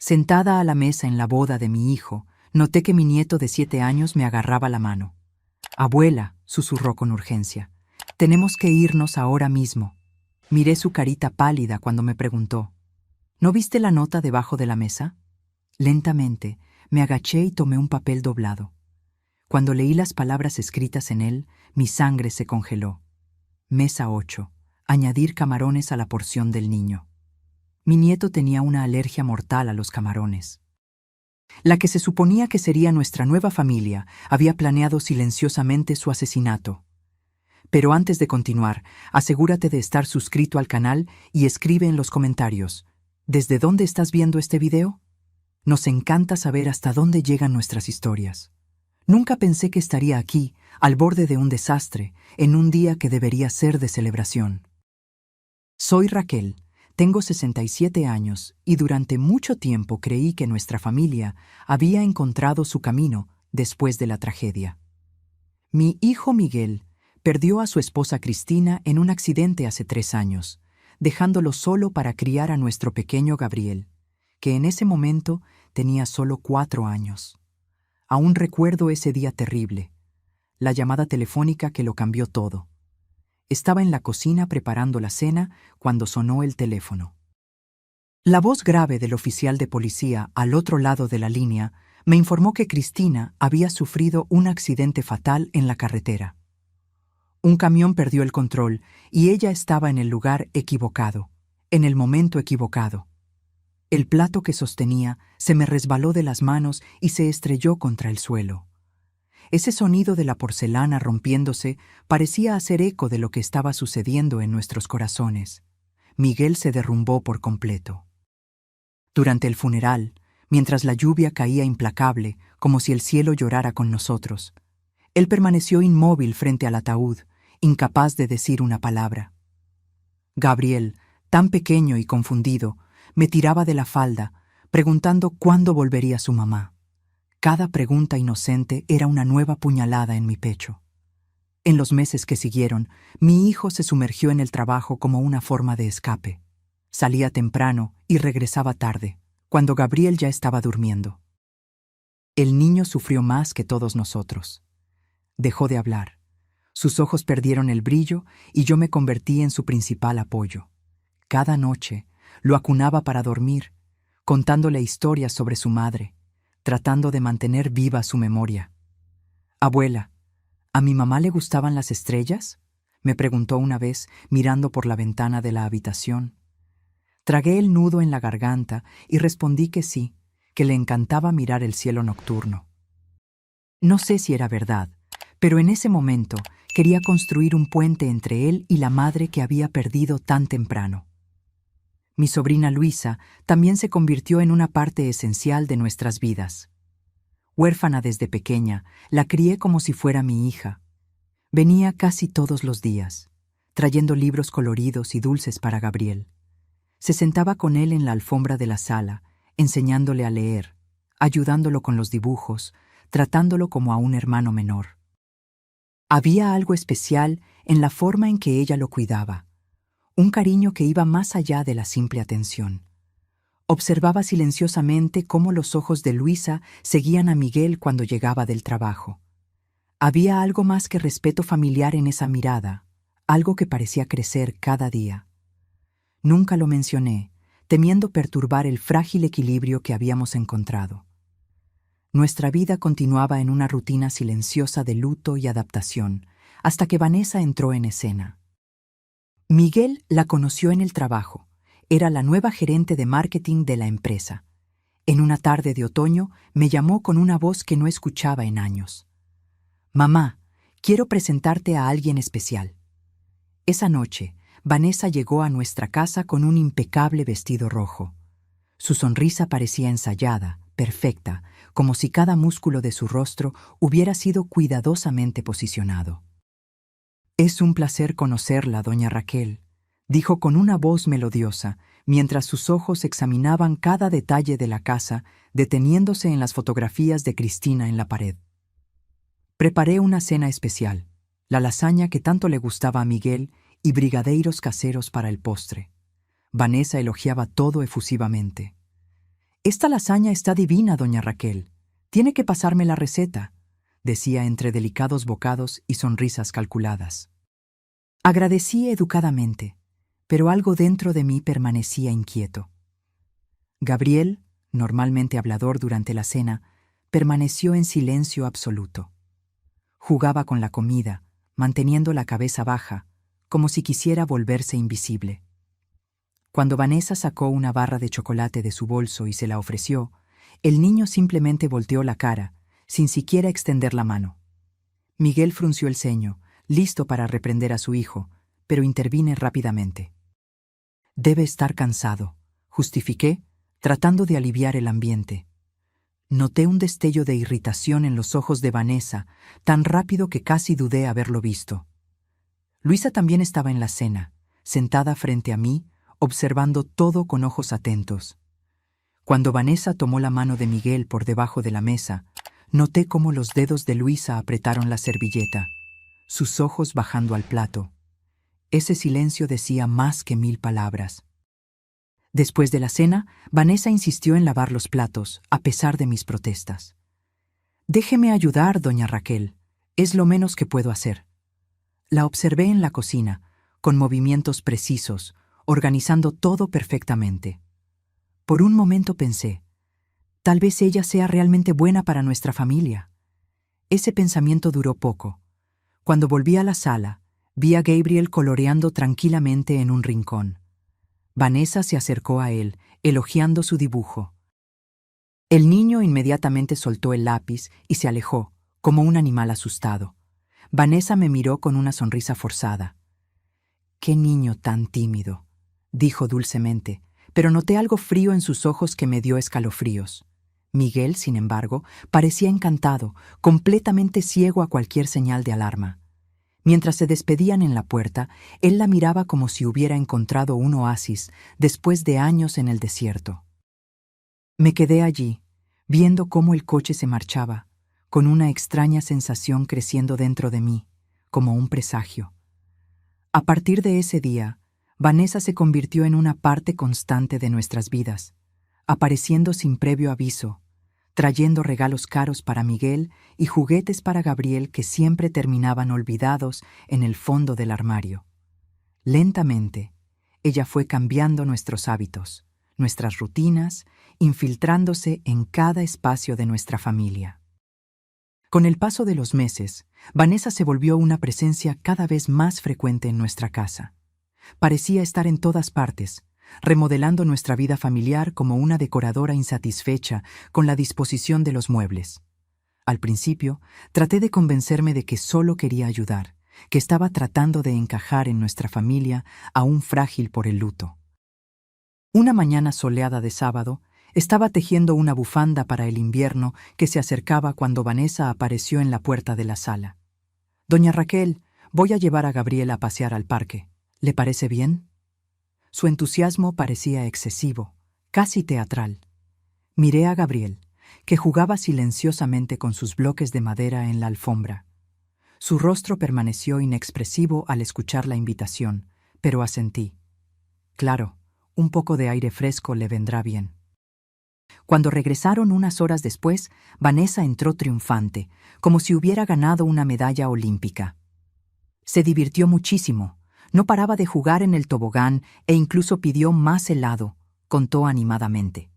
Sentada a la mesa en la boda de mi hijo, noté que mi nieto de 7 años me agarraba la mano. «Abuela», susurró con urgencia, «tenemos que irnos ahora mismo». Miré su carita pálida cuando me preguntó, «¿No viste la nota debajo de la mesa?». Lentamente, me agaché y tomé un papel doblado. Cuando leí las palabras escritas en él, mi sangre se congeló. Mesa 8. Añadir camarones a la porción del niño. Mi nieto tenía una alergia mortal a los camarones. La que se suponía que sería nuestra nueva familia había planeado silenciosamente su asesinato. Pero antes de continuar, asegúrate de estar suscrito al canal y escribe en los comentarios, ¿desde dónde estás viendo este video? Nos encanta saber hasta dónde llegan nuestras historias. Nunca pensé que estaría aquí, al borde de un desastre, en un día que debería ser de celebración. Soy Raquel, tengo 67 años y durante mucho tiempo creí que nuestra familia había encontrado su camino después de la tragedia. Mi hijo Miguel perdió a su esposa Cristina en un accidente hace 3 años, dejándolo solo para criar a nuestro pequeño Gabriel, que en ese momento tenía solo 4 años. Aún recuerdo ese día terrible, la llamada telefónica que lo cambió todo. Estaba en la cocina preparando la cena cuando sonó el teléfono. La voz grave del oficial de policía al otro lado de la línea me informó que Cristina había sufrido un accidente fatal en la carretera. Un camión perdió el control y ella estaba en el lugar equivocado, en el momento equivocado. El plato que sostenía se me resbaló de las manos y se estrelló contra el suelo. Ese sonido de la porcelana rompiéndose parecía hacer eco de lo que estaba sucediendo en nuestros corazones. Miguel se derrumbó por completo. Durante el funeral, mientras la lluvia caía implacable, como si el cielo llorara con nosotros, él permaneció inmóvil frente al ataúd, incapaz de decir una palabra. Gabriel, tan pequeño y confundido, me tiraba de la falda, preguntando cuándo volvería su mamá. Cada pregunta inocente era una nueva puñalada en mi pecho. En los meses que siguieron, mi hijo se sumergió en el trabajo como una forma de escape. Salía temprano y regresaba tarde, cuando Gabriel ya estaba durmiendo. El niño sufrió más que todos nosotros. Dejó de hablar. Sus ojos perdieron el brillo y yo me convertí en su principal apoyo. Cada noche lo acunaba para dormir, contándole historias sobre su madre, tratando de mantener viva su memoria. «Abuela, ¿a mi mamá le gustaban las estrellas?», me preguntó una vez mirando por la ventana de la habitación. Tragué el nudo en la garganta y respondí que sí, que le encantaba mirar el cielo nocturno. No sé si era verdad, pero en ese momento quería construir un puente entre él y la madre que había perdido tan temprano. Mi sobrina Luisa también se convirtió en una parte esencial de nuestras vidas. Huérfana desde pequeña, la crié como si fuera mi hija. Venía casi todos los días, trayendo libros coloridos y dulces para Gabriel. Se sentaba con él en la alfombra de la sala, enseñándole a leer, ayudándolo con los dibujos, tratándolo como a un hermano menor. Había algo especial en la forma en que ella lo cuidaba, un cariño que iba más allá de la simple atención. Observaba silenciosamente cómo los ojos de Luisa seguían a Miguel cuando llegaba del trabajo. Había algo más que respeto familiar en esa mirada, algo que parecía crecer cada día. Nunca lo mencioné, temiendo perturbar el frágil equilibrio que habíamos encontrado. Nuestra vida continuaba en una rutina silenciosa de luto y adaptación, hasta que Vanessa entró en escena. Miguel la conoció en el trabajo. Era la nueva gerente de marketing de la empresa. En una tarde de otoño me llamó con una voz que no escuchaba en años. «Mamá, quiero presentarte a alguien especial». Esa noche, Vanessa llegó a nuestra casa con un impecable vestido rojo. Su sonrisa parecía ensayada, perfecta, como si cada músculo de su rostro hubiera sido cuidadosamente posicionado. «Es un placer conocerla, doña Raquel», dijo con una voz melodiosa, mientras sus ojos examinaban cada detalle de la casa, deteniéndose en las fotografías de Cristina en la pared. Preparé una cena especial, la lasaña que tanto le gustaba a Miguel y brigadeiros caseros para el postre. Vanessa elogiaba todo efusivamente. «Esta lasaña está divina, doña Raquel. Tiene que pasarme la receta», decía entre delicados bocados y sonrisas calculadas. Agradecí educadamente, pero algo dentro de mí permanecía inquieto. Gabriel, normalmente hablador durante la cena, permaneció en silencio absoluto. Jugaba con la comida, manteniendo la cabeza baja, como si quisiera volverse invisible. Cuando Vanessa sacó una barra de chocolate de su bolso y se la ofreció, el niño simplemente volteó la cara, sin siquiera extender la mano. Miguel frunció el ceño, listo para reprender a su hijo, pero intervine rápidamente. «Debe estar cansado», justifiqué, tratando de aliviar el ambiente. Noté un destello de irritación en los ojos de Vanessa, tan rápido que casi dudé haberlo visto. Luisa también estaba en la cena, sentada frente a mí, observando todo con ojos atentos. Cuando Vanessa tomó la mano de Miguel por debajo de la mesa, noté cómo los dedos de Luisa apretaron la servilleta, sus ojos bajando al plato. Ese silencio decía más que 1000 palabras. Después de la cena, Vanessa insistió en lavar los platos, a pesar de mis protestas. «Déjeme ayudar, doña Raquel. Es lo menos que puedo hacer». La observé en la cocina, con movimientos precisos, organizando todo perfectamente. Por un momento pensé, tal vez ella sea realmente buena para nuestra familia. Ese pensamiento duró poco. Cuando volví a la sala, vi a Gabriel coloreando tranquilamente en un rincón. Vanessa se acercó a él, elogiando su dibujo. El niño inmediatamente soltó el lápiz y se alejó, como un animal asustado. Vanessa me miró con una sonrisa forzada. «Qué niño tan tímido», dijo dulcemente, pero noté algo frío en sus ojos que me dio escalofríos. Miguel, sin embargo, parecía encantado, completamente ciego a cualquier señal de alarma. Mientras se despedían en la puerta, él la miraba como si hubiera encontrado un oasis después de años en el desierto. Me quedé allí, viendo cómo el coche se marchaba, con una extraña sensación creciendo dentro de mí, como un presagio. A partir de ese día, Vanessa se convirtió en una parte constante de nuestras vidas, apareciendo sin previo aviso, trayendo regalos caros para Miguel y juguetes para Gabriel que siempre terminaban olvidados en el fondo del armario. Lentamente, ella fue cambiando nuestros hábitos, nuestras rutinas, infiltrándose en cada espacio de nuestra familia. Con el paso de los meses, Vanessa se volvió una presencia cada vez más frecuente en nuestra casa. Parecía estar en todas partes, remodelando nuestra vida familiar como una decoradora insatisfecha con la disposición de los muebles. Al principio, traté de convencerme de que solo quería ayudar, que estaba tratando de encajar en nuestra familia aún frágil por el luto. Una mañana soleada de sábado, estaba tejiendo una bufanda para el invierno que se acercaba cuando Vanessa apareció en la puerta de la sala. «Doña Raquel, voy a llevar a Gabriel a pasear al parque. ¿Le parece bien?» Su entusiasmo parecía excesivo, casi teatral. Miré a Gabriel, que jugaba silenciosamente con sus bloques de madera en la alfombra. Su rostro permaneció inexpresivo al escuchar la invitación, pero asentí. Claro, un poco de aire fresco le vendrá bien. Cuando regresaron unas horas después, Vanessa entró triunfante, como si hubiera ganado una medalla olímpica. Se divirtió muchísimo, no paraba de jugar en el tobogán e incluso pidió más helado, contó animadamente.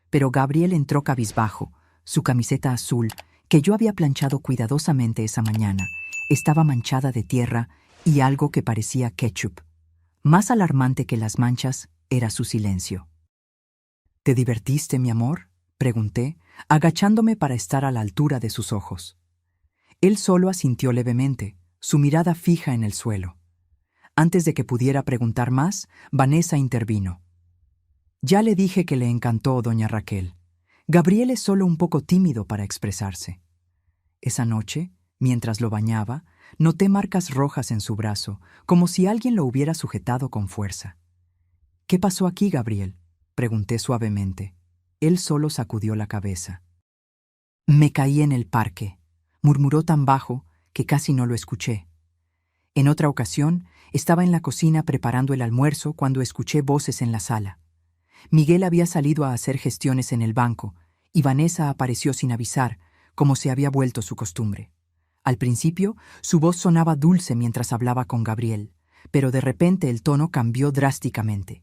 Pero Gabriel entró cabizbajo, su camiseta azul, que yo había planchado cuidadosamente esa mañana, estaba manchada de tierra y algo que parecía ketchup. Más alarmante que las manchas era su silencio. «¿Te divertiste, mi amor?», pregunté, agachándome para estar a la altura de sus ojos. Él solo asintió levemente, su mirada fija en el suelo. Antes de que pudiera preguntar más, Vanessa intervino. «Ya le dije que le encantó, doña Raquel. Gabriel es solo un poco tímido para expresarse». Esa noche, mientras lo bañaba, noté marcas rojas en su brazo, como si alguien lo hubiera sujetado con fuerza. «¿Qué pasó aquí, Gabriel?», pregunté suavemente. Él solo sacudió la cabeza. «Me caí en el parque», murmuró tan bajo que casi no lo escuché. En otra ocasión, estaba en la cocina preparando el almuerzo cuando escuché voces en la sala. Miguel había salido a hacer gestiones en el banco, y Vanessa apareció sin avisar, como se había vuelto su costumbre. Al principio, su voz sonaba dulce mientras hablaba con Gabriel, pero de repente el tono cambió drásticamente.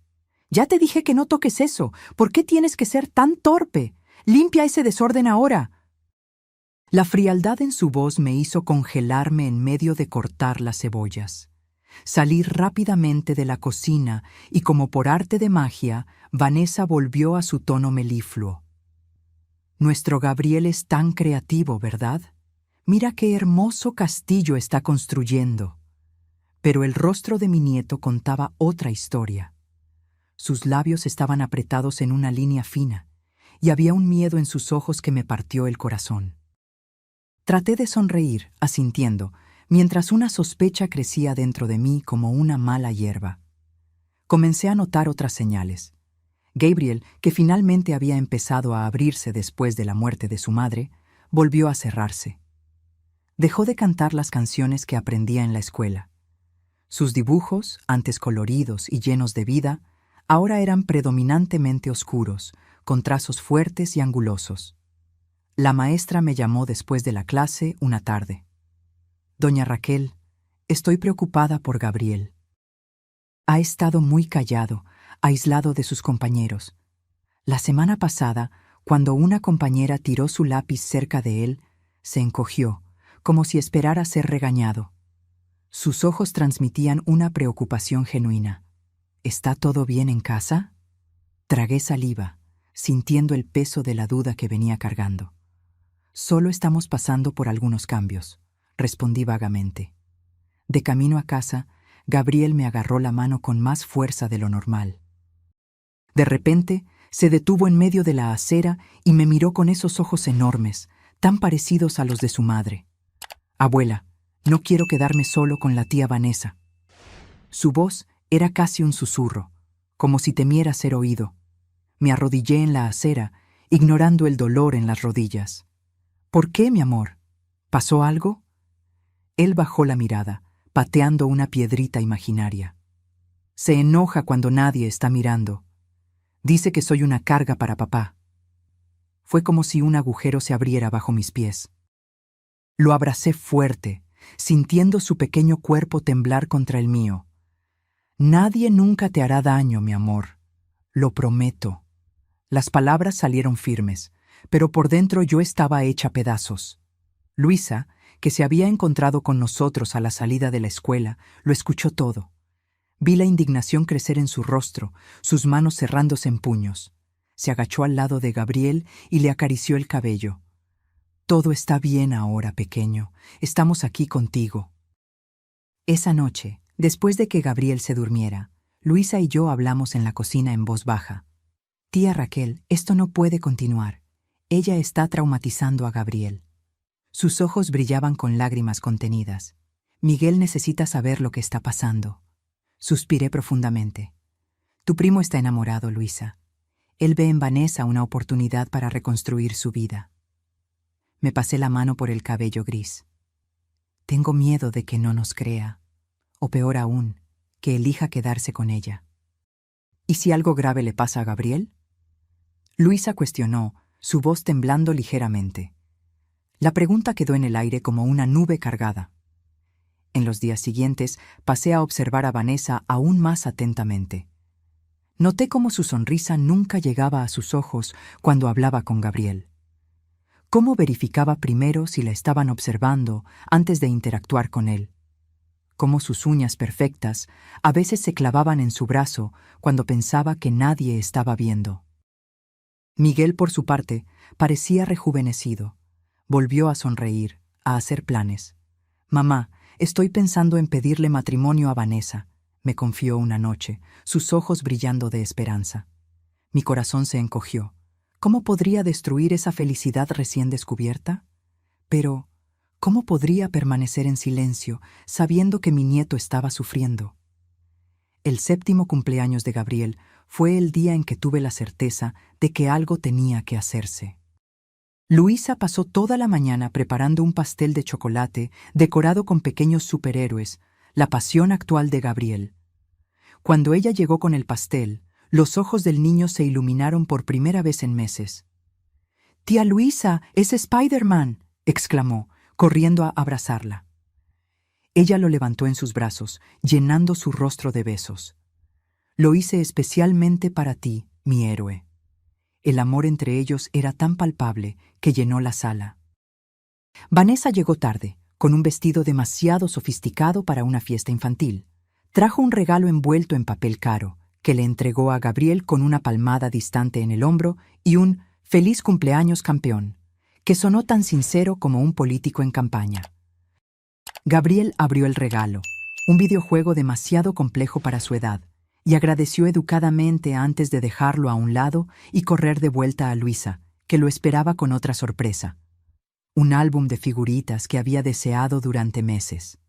«Ya te dije que no toques eso. ¿Por qué tienes que ser tan torpe? Limpia ese desorden ahora». La frialdad en su voz me hizo congelarme en medio de cortar las cebollas. Salí rápidamente de la cocina y, como por arte de magia, Vanessa volvió a su tono melifluo. «Nuestro Gabriel es tan creativo, ¿verdad? Mira qué hermoso castillo está construyendo». Pero el rostro de mi nieto contaba otra historia. Sus labios estaban apretados en una línea fina, y había un miedo en sus ojos que me partió el corazón. Traté de sonreír, asintiendo, mientras una sospecha crecía dentro de mí como una mala hierba. Comencé a notar otras señales. Gabriel, que finalmente había empezado a abrirse después de la muerte de su madre, volvió a cerrarse. Dejó de cantar las canciones que aprendía en la escuela. Sus dibujos, antes coloridos y llenos de vida, ahora eran predominantemente oscuros, con trazos fuertes y angulosos. La maestra me llamó después de la clase una tarde. «Doña Raquel, estoy preocupada por Gabriel. Ha estado muy callado, aislado de sus compañeros. La semana pasada, cuando una compañera tiró su lápiz cerca de él, se encogió, como si esperara ser regañado. Sus ojos transmitían una preocupación genuina. ¿Está todo bien en casa?». Tragué saliva, sintiendo el peso de la duda que venía cargando. «Solo estamos pasando por algunos cambios», respondí vagamente. De camino a casa, Gabriel me agarró la mano con más fuerza de lo normal. De repente, se detuvo en medio de la acera y me miró con esos ojos enormes, tan parecidos a los de su madre. «Abuela, no quiero quedarme solo con la tía Vanessa». Su voz era casi un susurro, como si temiera ser oído. Me arrodillé en la acera, ignorando el dolor en las rodillas. «¿Por qué, mi amor? ¿Pasó algo?». Él bajó la mirada, pateando una piedrita imaginaria. «Se enoja cuando nadie está mirando. Dice que soy una carga para papá». Fue como si un agujero se abriera bajo mis pies. Lo abracé fuerte, sintiendo su pequeño cuerpo temblar contra el mío. «Nadie nunca te hará daño, mi amor. Lo prometo». Las palabras salieron firmes, pero por dentro yo estaba hecha pedazos. Luisa, que se había encontrado con nosotros a la salida de la escuela, lo escuchó todo. Vi la indignación crecer en su rostro, sus manos cerrándose en puños. Se agachó al lado de Gabriel y le acarició el cabello. «Todo está bien ahora, pequeño. Estamos aquí contigo». Esa noche, después de que Gabriel se durmiera, Luisa y yo hablamos en la cocina en voz baja. «Tía Raquel, esto no puede continuar. Ella está traumatizando a Gabriel». Sus ojos brillaban con lágrimas contenidas. «Miguel necesita saber lo que está pasando». Suspiré profundamente. «Tu primo está enamorado, Luisa. Él ve en Vanessa una oportunidad para reconstruir su vida». Me pasé la mano por el cabello gris. «Tengo miedo de que no nos crea. O peor aún, que elija quedarse con ella». «¿Y si algo grave le pasa a Gabriel?». Luisa cuestionó, su voz temblando ligeramente. La pregunta quedó en el aire como una nube cargada. En los días siguientes pasé a observar a Vanessa aún más atentamente. Noté cómo su sonrisa nunca llegaba a sus ojos cuando hablaba con Gabriel. Cómo verificaba primero si la estaban observando antes de interactuar con él. Cómo sus uñas perfectas a veces se clavaban en su brazo cuando pensaba que nadie estaba viendo. Miguel, por su parte, parecía rejuvenecido. Volvió a sonreír, a hacer planes. «Mamá, estoy pensando en pedirle matrimonio a Vanessa», me confió una noche, sus ojos brillando de esperanza. Mi corazón se encogió. ¿Cómo podría destruir esa felicidad recién descubierta? Pero, ¿cómo podría permanecer en silencio, sabiendo que mi nieto estaba sufriendo? El 7º cumpleaños de Gabriel fue el día en que tuve la certeza de que algo tenía que hacerse. Luisa pasó toda la mañana preparando un pastel de chocolate decorado con pequeños superhéroes, la pasión actual de Gabriel. Cuando ella llegó con el pastel, Los ojos del niño se iluminaron por primera vez en meses. «Tía Luisa, es Spider-Man», exclamó, corriendo a abrazarla. Ella lo levantó en sus brazos, llenando su rostro de besos. «Lo hice especialmente para ti, mi héroe». El amor entre ellos era tan palpable que llenó la sala. Vanessa llegó tarde, con un vestido demasiado sofisticado para una fiesta infantil. Trajo un regalo envuelto en papel caro, que le entregó a Gabriel con una palmada distante en el hombro y un «Feliz cumpleaños, campeón», que sonó tan sincero como un político en campaña. Gabriel abrió el regalo, un videojuego demasiado complejo para su edad, y agradeció educadamente antes de dejarlo a un lado y correr de vuelta a Luisa, que lo esperaba con otra sorpresa. Un álbum de figuritas que había deseado durante meses.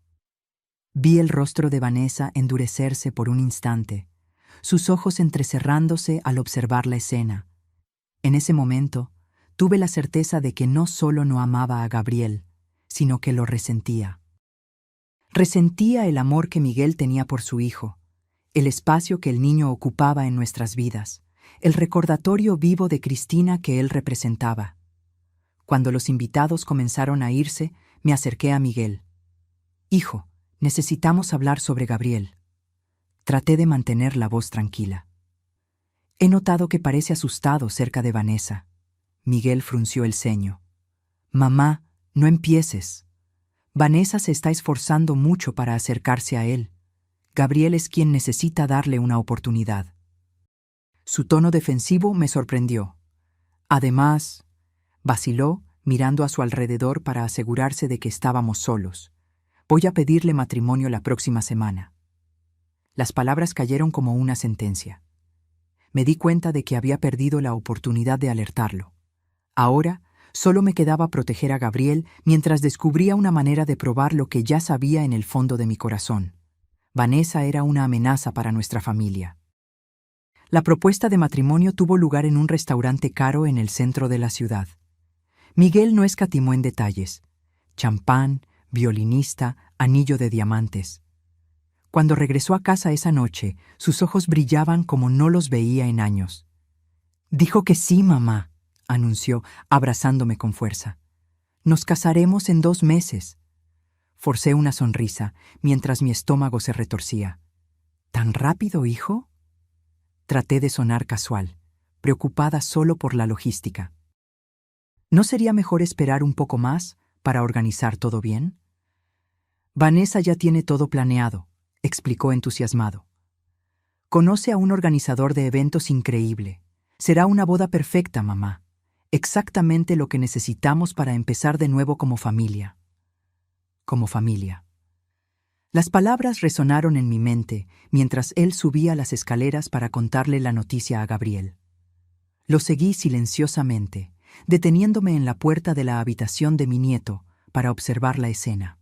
Vi el rostro de Vanessa endurecerse por un instante, sus ojos entrecerrándose al observar la escena. En ese momento, tuve la certeza de que no solo no amaba a Gabriel, sino que lo resentía. Resentía el amor que Miguel tenía por su hijo, el espacio que el niño ocupaba en nuestras vidas, el recordatorio vivo de Cristina que él representaba. Cuando los invitados comenzaron a irse, me acerqué a Miguel. «Hijo, necesitamos hablar sobre Gabriel». Traté de mantener la voz tranquila. «He notado que parece asustado cerca de Vanessa». Miguel frunció el ceño. «Mamá, no empieces. Vanessa se está esforzando mucho para acercarse a él. Gabriel es quien necesita darle una oportunidad». Su tono defensivo me sorprendió. Además, vaciló, mirando a su alrededor para asegurarse de que estábamos solos. «Voy a pedirle matrimonio la próxima semana». Las palabras cayeron como una sentencia. Me di cuenta de que había perdido la oportunidad de alertarlo. Ahora, solo me quedaba proteger a Gabriel mientras descubría una manera de probar lo que ya sabía en el fondo de mi corazón. Vanessa era una amenaza para nuestra familia. La propuesta de matrimonio tuvo lugar en un restaurante caro en el centro de la ciudad. Miguel no escatimó en detalles. Champán, violinista, anillo de diamantes. Cuando regresó a casa esa noche, sus ojos brillaban como no los veía en años. «Dijo que sí, mamá», anunció, abrazándome con fuerza. «Nos casaremos en 2 meses». Forcé una sonrisa, mientras mi estómago se retorcía. «¿Tan rápido, hijo?». Traté de sonar casual, preocupada solo por la logística. ¿No sería mejor esperar un poco más para organizar todo bien? «Vanessa ya tiene todo planeado», explicó entusiasmado. «Conoce a un organizador de eventos increíble. Será una boda perfecta, mamá. Exactamente lo que necesitamos para empezar de nuevo como familia». Como familia. Las palabras resonaron en mi mente mientras él subía las escaleras para contarle la noticia a Gabriel. Lo seguí silenciosamente, deteniéndome en la puerta de la habitación de mi nieto para observar la escena.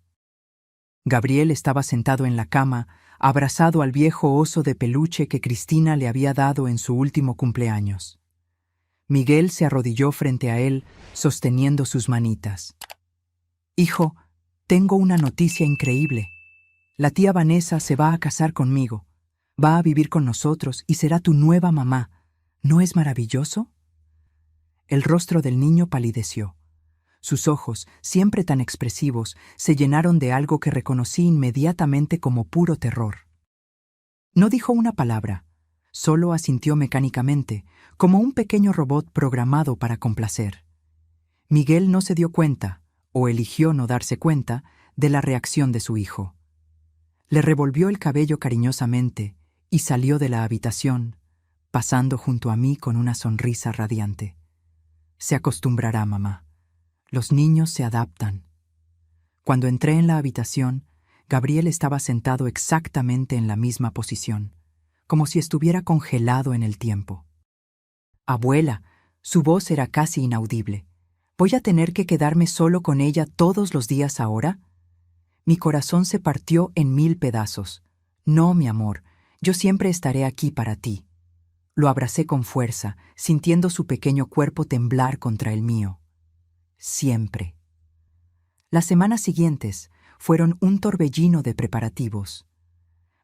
Gabriel estaba sentado en la cama, abrazado al viejo oso de peluche que Cristina le había dado en su último cumpleaños. Miguel se arrodilló frente a él, sosteniendo sus manitas. «Hijo, tengo una noticia increíble. La tía Vanessa se va a casar conmigo. Va a vivir con nosotros y será tu nueva mamá. ¿No es maravilloso?». El rostro del niño palideció. Sus ojos, siempre tan expresivos, se llenaron de algo que reconocí inmediatamente como puro terror. No dijo una palabra, solo asintió mecánicamente, como un pequeño robot programado para complacer. Miguel no se dio cuenta, o eligió no darse cuenta, de la reacción de su hijo. Le revolvió el cabello cariñosamente y salió de la habitación, pasando junto a mí con una sonrisa radiante. «Se acostumbrará, mamá. Los niños se adaptan». Cuando entré en la habitación, Gabriel estaba sentado exactamente en la misma posición, como si estuviera congelado en el tiempo. «Abuela», su voz era casi inaudible. «¿Voy a tener que quedarme solo con ella todos los días ahora?». Mi corazón se partió en 1000 pedazos. «No, mi amor, yo siempre estaré aquí para ti». Lo abracé con fuerza, sintiendo su pequeño cuerpo temblar contra el mío. Siempre. Las semanas siguientes fueron un torbellino de preparativos.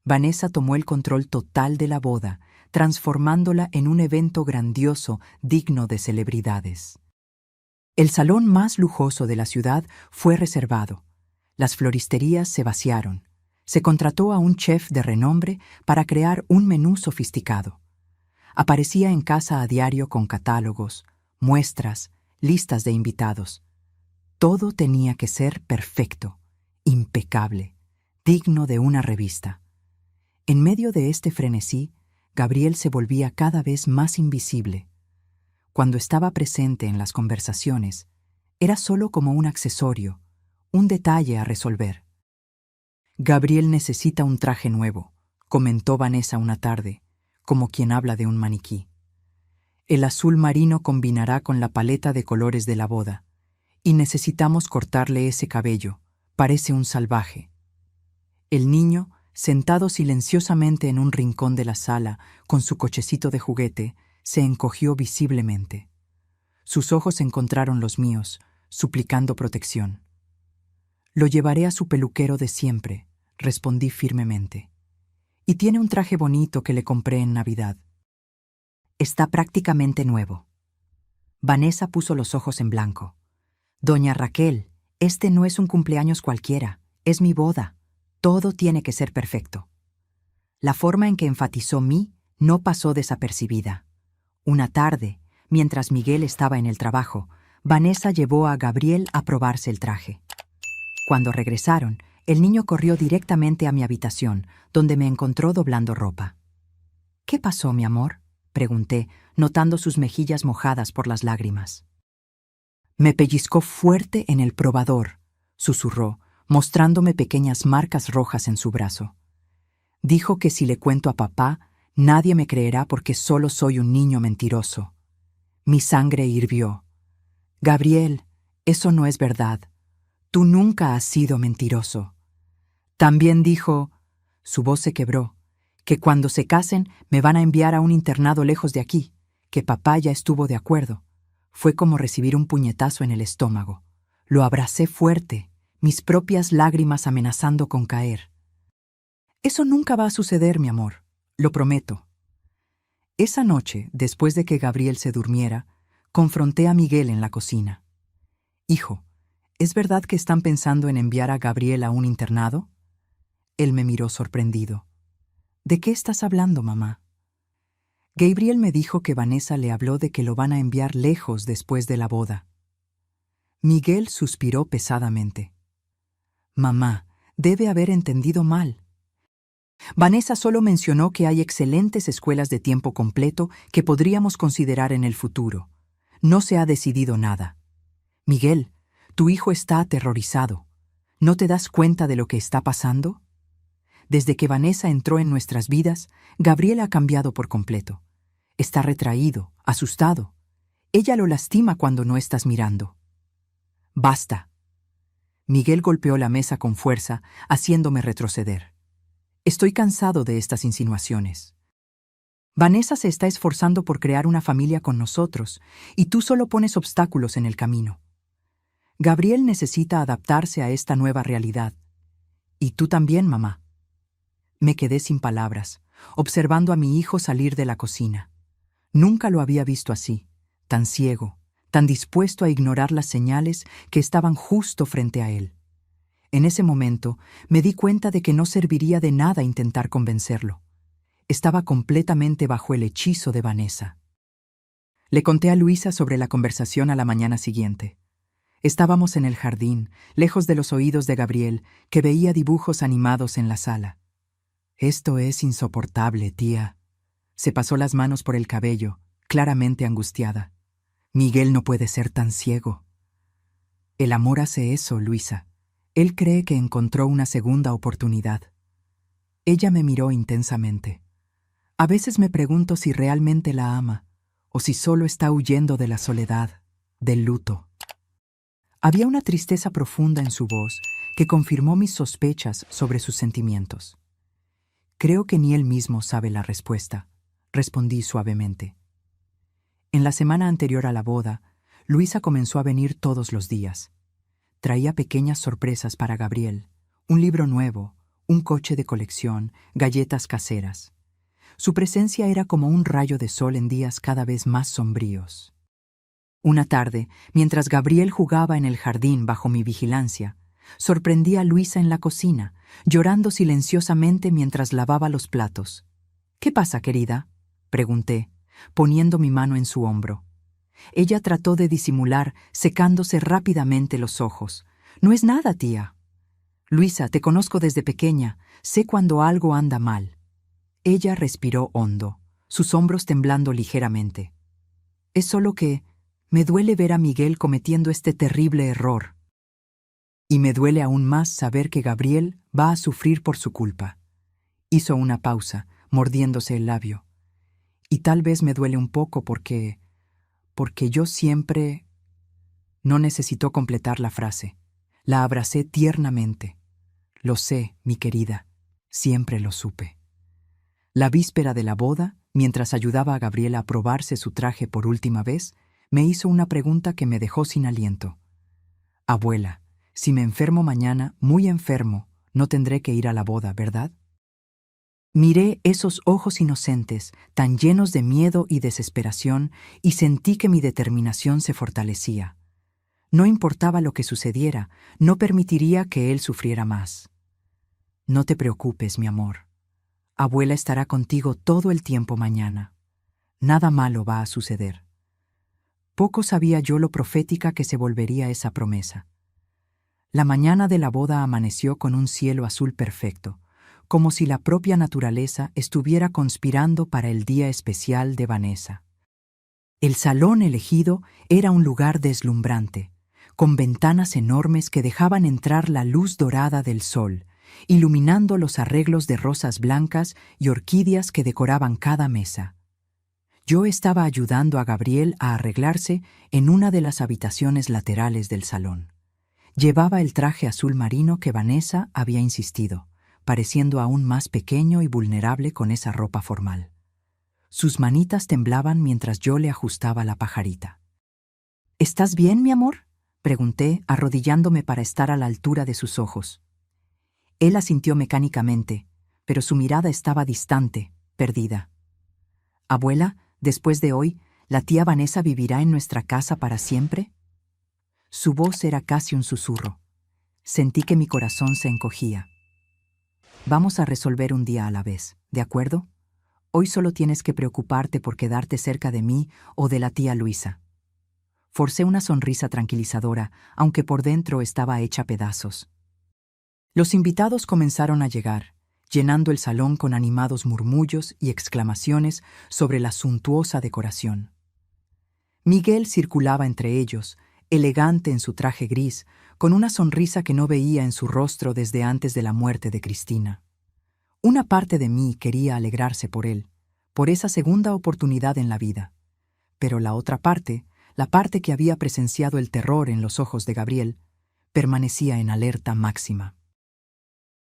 Vanessa tomó el control total de la boda, transformándola en un evento grandioso digno de celebridades. El salón más lujoso de la ciudad fue reservado. Las floristerías se vaciaron. Se contrató a un chef de renombre para crear un menú sofisticado. Aparecía en casa a diario con catálogos, muestras, listas de invitados. Todo tenía que ser perfecto, impecable, digno de una revista. En medio de este frenesí, Gabriel se volvía cada vez más invisible. Cuando estaba presente en las conversaciones, era solo como un accesorio, un detalle a resolver. Gabriel necesita un traje nuevo, comentó Vanessa una tarde, como quien habla de un maniquí. El azul marino combinará con la paleta de colores de la boda, y necesitamos cortarle ese cabello, parece un salvaje. El niño, sentado silenciosamente en un rincón de la sala, con su cochecito de juguete, se encogió visiblemente. Sus ojos encontraron los míos, suplicando protección. Lo llevaré a su peluquero de siempre, respondí firmemente. Y tiene un traje bonito que le compré en Navidad. Está prácticamente nuevo. Vanessa puso los ojos en blanco. Doña Raquel, este no es un cumpleaños cualquiera, es mi boda. Todo tiene que ser perfecto. La forma en que enfatizó mí no pasó desapercibida. Una tarde, mientras Miguel estaba en el trabajo, Vanessa llevó a Gabriel a probarse el traje. Cuando regresaron, el niño corrió directamente a mi habitación, donde me encontró doblando ropa. ¿Qué pasó, mi amor?, pregunté, notando sus mejillas mojadas por las lágrimas. Me pellizcó fuerte en el probador, susurró, mostrándome pequeñas marcas rojas en su brazo. Dijo que si le cuento a papá, nadie me creerá porque solo soy un niño mentiroso. Mi sangre hirvió. Gabriel, eso no es verdad. Tú nunca has sido mentiroso. También dijo, su voz se quebró, que cuando se casen me van a enviar a un internado lejos de aquí, que papá ya estuvo de acuerdo. Fue como recibir un puñetazo en el estómago. Lo abracé fuerte, mis propias lágrimas amenazando con caer. Eso nunca va a suceder, mi amor, lo prometo. Esa noche, después de que Gabriel se durmiera, confronté a Miguel en la cocina. Hijo, ¿es verdad que están pensando en enviar a Gabriel a un internado? Él me miró sorprendido. ¿De qué estás hablando, mamá? Gabriel me dijo que Vanessa le habló de que lo van a enviar lejos después de la boda. Miguel suspiró pesadamente. Mamá, debe haber entendido mal. Vanessa solo mencionó que hay excelentes escuelas de tiempo completo que podríamos considerar en el futuro. No se ha decidido nada. Miguel, tu hijo está aterrorizado. ¿No te das cuenta de lo que está pasando? Desde que Vanessa entró en nuestras vidas, Gabriel ha cambiado por completo. Está retraído, asustado. Ella lo lastima cuando no estás mirando. Basta. Miguel golpeó la mesa con fuerza, haciéndome retroceder. Estoy cansado de estas insinuaciones. Vanessa se está esforzando por crear una familia con nosotros, y tú solo pones obstáculos en el camino. Gabriel necesita adaptarse a esta nueva realidad. Y tú también, mamá. Me quedé sin palabras, observando a mi hijo salir de la cocina. Nunca lo había visto así, tan ciego, tan dispuesto a ignorar las señales que estaban justo frente a él. En ese momento me di cuenta de que no serviría de nada intentar convencerlo. Estaba completamente bajo el hechizo de Vanessa. Le conté a Luisa sobre la conversación a la mañana siguiente. Estábamos en el jardín, lejos de los oídos de Gabriel, que veía dibujos animados en la sala. Esto es insoportable, tía. Se pasó las manos por el cabello, claramente angustiada. Miguel no puede ser tan ciego. El amor hace eso, Luisa. Él cree que encontró una segunda oportunidad. Ella me miró intensamente. A veces me pregunto si realmente la ama, o si solo está huyendo de la soledad, del luto. Había una tristeza profunda en su voz que confirmó mis sospechas sobre sus sentimientos. Creo que ni él mismo sabe la respuesta, respondí suavemente. En la semana anterior a la boda, Luisa comenzó a venir todos los días. Traía pequeñas sorpresas para Gabriel, un libro nuevo, un coche de colección, galletas caseras. Su presencia era como un rayo de sol en días cada vez más sombríos. Una tarde, mientras Gabriel jugaba en el jardín bajo mi vigilancia, sorprendí a Luisa en la cocina, llorando silenciosamente mientras lavaba los platos. «¿Qué pasa, querida?», pregunté, poniendo mi mano en su hombro. Ella trató de disimular, secándose rápidamente los ojos. «No es nada, tía». «Luisa, te conozco desde pequeña, sé cuando algo anda mal». Ella respiró hondo, sus hombros temblando ligeramente. «Es solo que me duele ver a Miguel cometiendo este terrible error. Y me duele aún más saber que Gabriel va a sufrir por su culpa». Hizo una pausa, mordiéndose el labio. «Y tal vez me duele un poco porque yo siempre...». No necesitó completar la frase. La abracé tiernamente. «Lo sé, mi querida, siempre lo supe». La víspera de la boda, mientras ayudaba a Gabriel a probarse su traje por última vez, me hizo una pregunta que me dejó sin aliento. «Abuela, si me enfermo mañana, muy enfermo, no tendré que ir a la boda, ¿verdad?». Miré esos ojos inocentes, tan llenos de miedo y desesperación, y sentí que mi determinación se fortalecía. No importaba lo que sucediera, no permitiría que él sufriera más. «No te preocupes, mi amor. Abuela estará contigo todo el tiempo mañana. Nada malo va a suceder». Poco sabía yo lo profética que se volvería esa promesa. La mañana de la boda amaneció con un cielo azul perfecto, como si la propia naturaleza estuviera conspirando para el día especial de Vanessa. El salón elegido era un lugar deslumbrante, con ventanas enormes que dejaban entrar la luz dorada del sol, iluminando los arreglos de rosas blancas y orquídeas que decoraban cada mesa. Yo estaba ayudando a Gabriel a arreglarse en una de las habitaciones laterales del salón. Llevaba el traje azul marino que Vanessa había insistido, pareciendo aún más pequeño y vulnerable con esa ropa formal. Sus manitas temblaban mientras yo le ajustaba la pajarita. «¿Estás bien, mi amor?», pregunté, arrodillándome para estar a la altura de sus ojos. Él asintió mecánicamente, pero su mirada estaba distante, perdida. «Abuela, después de hoy, ¿la tía Vanessa vivirá en nuestra casa para siempre?». Su voz era casi un susurro. Sentí que mi corazón se encogía. «Vamos a resolver un día a la vez, ¿de acuerdo? Hoy solo tienes que preocuparte por quedarte cerca de mí o de la tía Luisa». Forcé una sonrisa tranquilizadora, aunque por dentro estaba hecha pedazos. Los invitados comenzaron a llegar, llenando el salón con animados murmullos y exclamaciones sobre la suntuosa decoración. Miguel circulaba entre ellos, elegante en su traje gris, con una sonrisa que no veía en su rostro desde antes de la muerte de Cristina. Una parte de mí quería alegrarse por él, por esa segunda oportunidad en la vida. Pero la otra parte, la parte que había presenciado el terror en los ojos de Gabriel, permanecía en alerta máxima.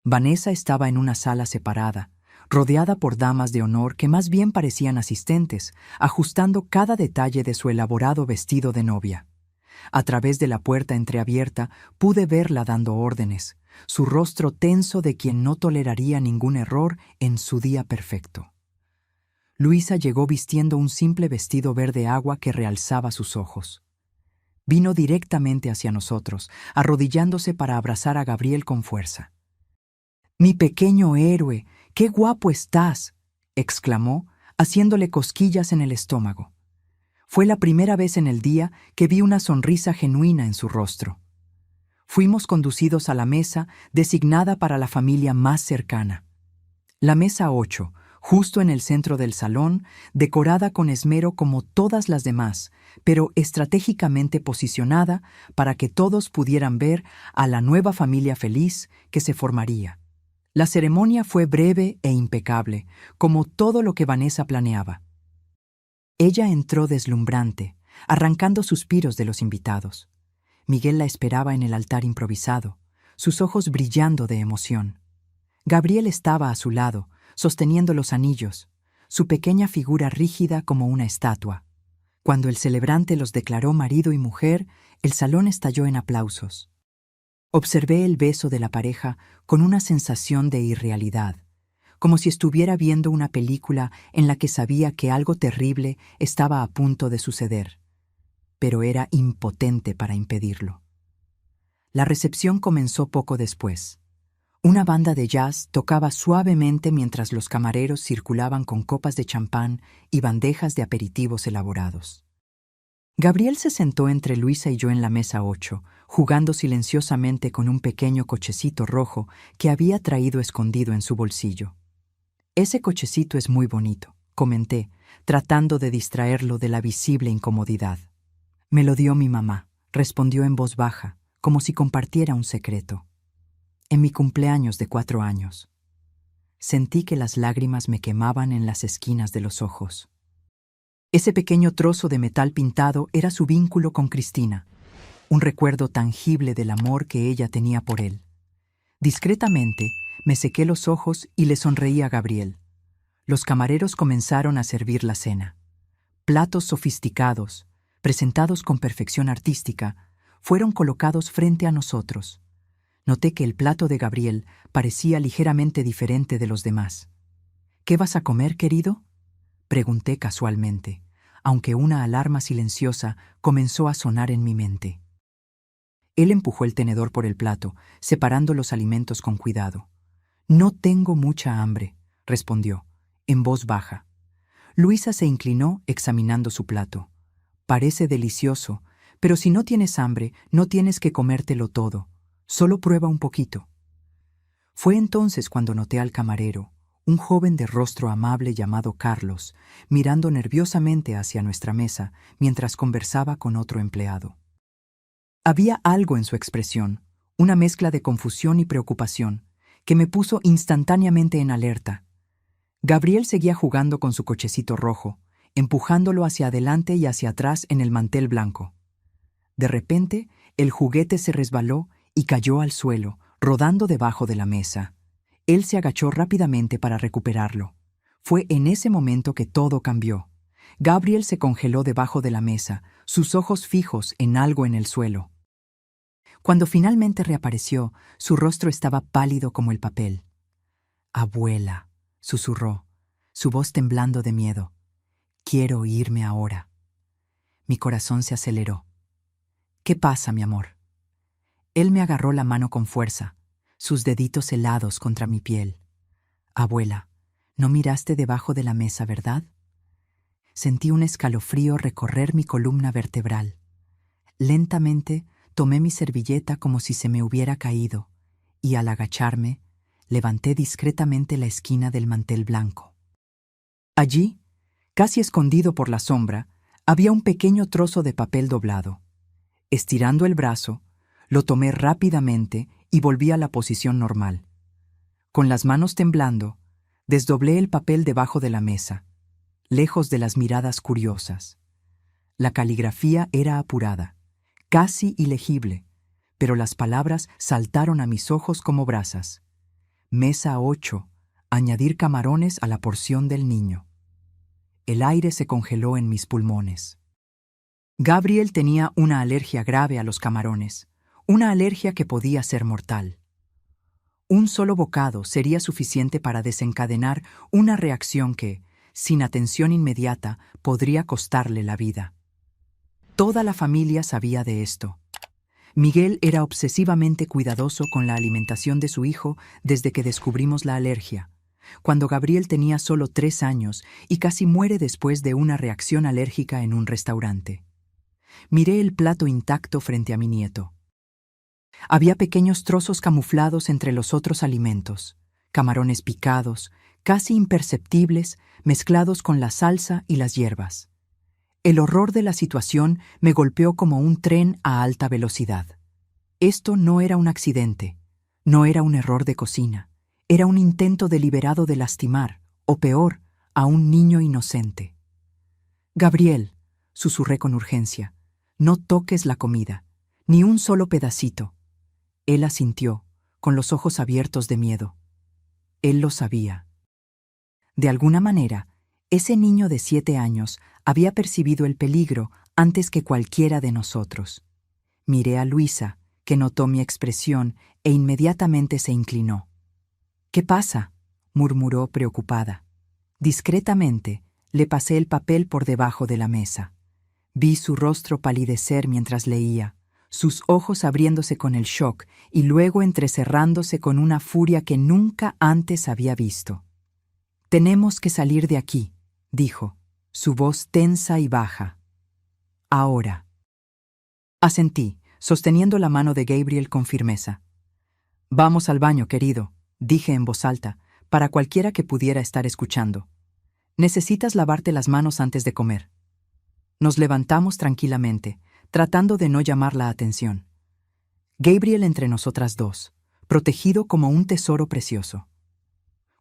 Vanessa estaba en una sala separada, rodeada por damas de honor que más bien parecían asistentes, ajustando cada detalle de su elaborado vestido de novia. A través de la puerta entreabierta pude verla dando órdenes, su rostro tenso de quien no toleraría ningún error en su día perfecto. Luisa llegó vistiendo un simple vestido verde agua que realzaba sus ojos. Vino directamente hacia nosotros, arrodillándose para abrazar a Gabriel con fuerza. «Mi pequeño héroe, qué guapo estás», exclamó, haciéndole cosquillas en el estómago. Fue la primera vez en el día que vi una sonrisa genuina en su rostro. Fuimos conducidos a la mesa designada para la familia más cercana. La mesa 8, justo en el centro del salón, decorada con esmero como todas las demás, pero estratégicamente posicionada para que todos pudieran ver a la nueva familia feliz que se formaría. La ceremonia fue breve e impecable, como todo lo que Vanessa planeaba. Ella entró deslumbrante, arrancando suspiros de los invitados. Miguel la esperaba en el altar improvisado, sus ojos brillando de emoción. Gabriel estaba a su lado, sosteniendo los anillos, su pequeña figura rígida como una estatua. Cuando el celebrante los declaró marido y mujer, el salón estalló en aplausos. Observé el beso de la pareja con una sensación de irrealidad, como si estuviera viendo una película en la que sabía que algo terrible estaba a punto de suceder, pero era impotente para impedirlo. La recepción comenzó poco después. Una banda de jazz tocaba suavemente mientras los camareros circulaban con copas de champán y bandejas de aperitivos elaborados. Gabriel se sentó entre Luisa y yo en la mesa 8, jugando silenciosamente con un pequeño cochecito rojo que había traído escondido en su bolsillo. «Ese cochecito es muy bonito», comenté, tratando de distraerlo de la visible incomodidad. «Me lo dio mi mamá», respondió en voz baja, como si compartiera un secreto. «En mi cumpleaños de 4 años». Sentí que las lágrimas me quemaban en las esquinas de los ojos. Ese pequeño trozo de metal pintado era su vínculo con Cristina, un recuerdo tangible del amor que ella tenía por él. Discretamente, me sequé los ojos y le sonreí a Gabriel. Los camareros comenzaron a servir la cena. Platos sofisticados, presentados con perfección artística, fueron colocados frente a nosotros. Noté que el plato de Gabriel parecía ligeramente diferente de los demás. «¿Qué vas a comer, querido?», pregunté casualmente, aunque una alarma silenciosa comenzó a sonar en mi mente. Él empujó el tenedor por el plato, separando los alimentos con cuidado. «No tengo mucha hambre», respondió, en voz baja. Luisa se inclinó examinando su plato. «Parece delicioso, pero si no tienes hambre, no tienes que comértelo todo. Solo prueba un poquito». Fue entonces cuando noté al camarero, un joven de rostro amable llamado Carlos, mirando nerviosamente hacia nuestra mesa mientras conversaba con otro empleado. Había algo en su expresión, una mezcla de confusión y preocupación, que me puso instantáneamente en alerta. Gabriel seguía jugando con su cochecito rojo, empujándolo hacia adelante y hacia atrás en el mantel blanco. De repente, el juguete se resbaló y cayó al suelo, rodando debajo de la mesa. Él se agachó rápidamente para recuperarlo. Fue en ese momento que todo cambió. Gabriel se congeló debajo de la mesa, sus ojos fijos en algo en el suelo. Cuando finalmente reapareció, su rostro estaba pálido como el papel. «Abuela», susurró, su voz temblando de miedo. «Quiero irme ahora». Mi corazón se aceleró. «¿Qué pasa, mi amor?». Él me agarró la mano con fuerza, sus deditos helados contra mi piel. «Abuela, no miraste debajo de la mesa, ¿verdad?». Sentí un escalofrío recorrer mi columna vertebral. Lentamente tomé mi servilleta como si se me hubiera caído, y al agacharme, levanté discretamente la esquina del mantel blanco. Allí, casi escondido por la sombra, había un pequeño trozo de papel doblado. Estirando el brazo, lo tomé rápidamente y volví a la posición normal. Con las manos temblando, desdoblé el papel debajo de la mesa, lejos de las miradas curiosas. La caligrafía era apurada, casi ilegible, pero las palabras saltaron a mis ojos como brasas. Mesa 8, añadir camarones a la porción del niño. El aire se congeló en mis pulmones. Gabriel tenía una alergia grave a los camarones, una alergia que podía ser mortal. Un solo bocado sería suficiente para desencadenar una reacción que, sin atención inmediata, podría costarle la vida. Toda la familia sabía de esto. Miguel era obsesivamente cuidadoso con la alimentación de su hijo desde que descubrimos la alergia, cuando Gabriel tenía solo 3 años y casi muere después de una reacción alérgica en un restaurante. Miré el plato intacto frente a mi nieto. Había pequeños trozos camuflados entre los otros alimentos, camarones picados, casi imperceptibles, mezclados con la salsa y las hierbas. El horror de la situación me golpeó como un tren a alta velocidad. Esto no era un accidente, no era un error de cocina, era un intento deliberado de lastimar, o peor, a un niño inocente. «Gabriel», susurré con urgencia, «no toques la comida, ni un solo pedacito». Él asintió, con los ojos abiertos de miedo. Él lo sabía. De alguna manera, ese niño de 7 años había percibido el peligro antes que cualquiera de nosotros. Miré a Luisa, que notó mi expresión e inmediatamente se inclinó. «¿Qué pasa?», murmuró preocupada. Discretamente, le pasé el papel por debajo de la mesa. Vi su rostro palidecer mientras leía, sus ojos abriéndose con el shock y luego entrecerrándose con una furia que nunca antes había visto. «Tenemos que salir de aquí», dijo, su voz tensa y baja. «Ahora». Asentí, sosteniendo la mano de Gabriel con firmeza. «Vamos al baño, querido», dije en voz alta, para cualquiera que pudiera estar escuchando. «Necesitas lavarte las manos antes de comer». Nos levantamos tranquilamente, tratando de no llamar la atención. Gabriel entre nosotras dos, protegido como un tesoro precioso.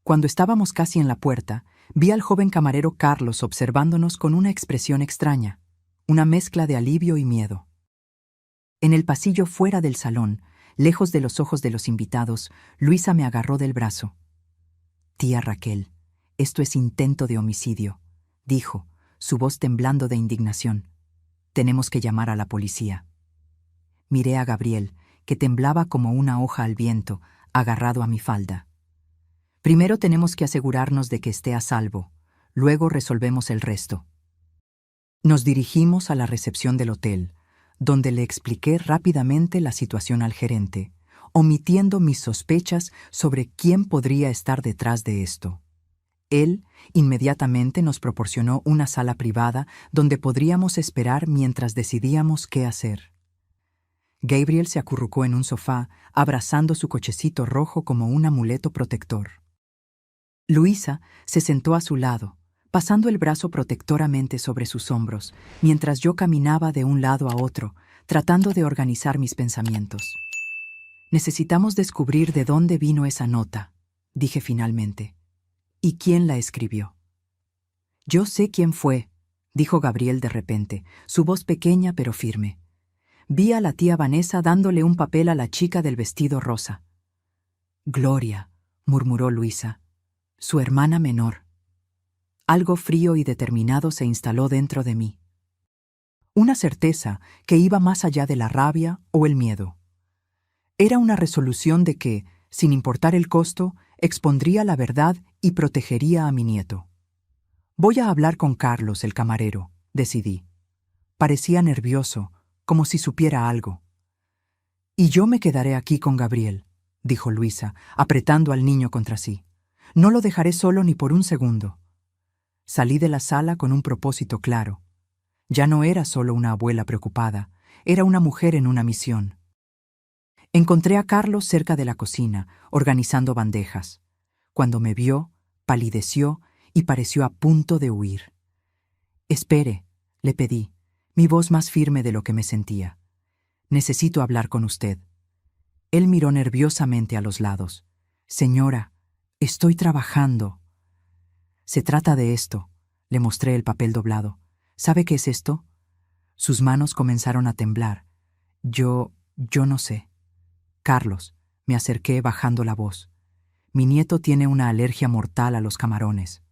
Cuando estábamos casi en la puerta, vi al joven camarero Carlos observándonos con una expresión extraña, una mezcla de alivio y miedo. En el pasillo fuera del salón, lejos de los ojos de los invitados, Luisa me agarró del brazo. «Tía Raquel, esto es intento de homicidio», dijo, su voz temblando de indignación. «Tenemos que llamar a la policía». Miré a Gabriel, que temblaba como una hoja al viento, agarrado a mi falda. «Primero tenemos que asegurarnos de que esté a salvo, luego resolvemos el resto». Nos dirigimos a la recepción del hotel, donde le expliqué rápidamente la situación al gerente, omitiendo mis sospechas sobre quién podría estar detrás de esto. Él inmediatamente nos proporcionó una sala privada donde podríamos esperar mientras decidíamos qué hacer. Gabriel se acurrucó en un sofá, abrazando su cochecito rojo como un amuleto protector. Luisa se sentó a su lado, pasando el brazo protectoramente sobre sus hombros, mientras yo caminaba de un lado a otro, tratando de organizar mis pensamientos. «Necesitamos descubrir de dónde vino esa nota», dije finalmente. «¿Y quién la escribió?» «Yo sé quién fue», dijo Gabriel de repente, su voz pequeña pero firme. «Vi a la tía Vanessa dándole un papel a la chica del vestido rosa». «Gloria», murmuró Luisa, «su hermana menor». Algo frío y determinado se instaló dentro de mí. Una certeza que iba más allá de la rabia o el miedo. Era una resolución de que, sin importar el costo, expondría la verdad y protegería a mi nieto. «Voy a hablar con Carlos, el camarero», decidí. Parecía nervioso, como si supiera algo. «Y yo me quedaré aquí con Gabriel», dijo Luisa, apretando al niño contra sí. «No lo dejaré solo ni por un segundo». Salí de la sala con un propósito claro. Ya no era solo una abuela preocupada, era una mujer en una misión. Encontré a Carlos cerca de la cocina, organizando bandejas. Cuando me vio, palideció y pareció a punto de huir. «Espere», le pedí, mi voz más firme de lo que me sentía. «Necesito hablar con usted». Él miró nerviosamente a los lados. «Señora, estoy trabajando». «Se trata de esto», le mostré el papel doblado. «¿Sabe qué es esto?» Sus manos comenzaron a temblar. Yo no sé». «Carlos», me acerqué bajando la voz. «Mi nieto tiene una alergia mortal a los camarones.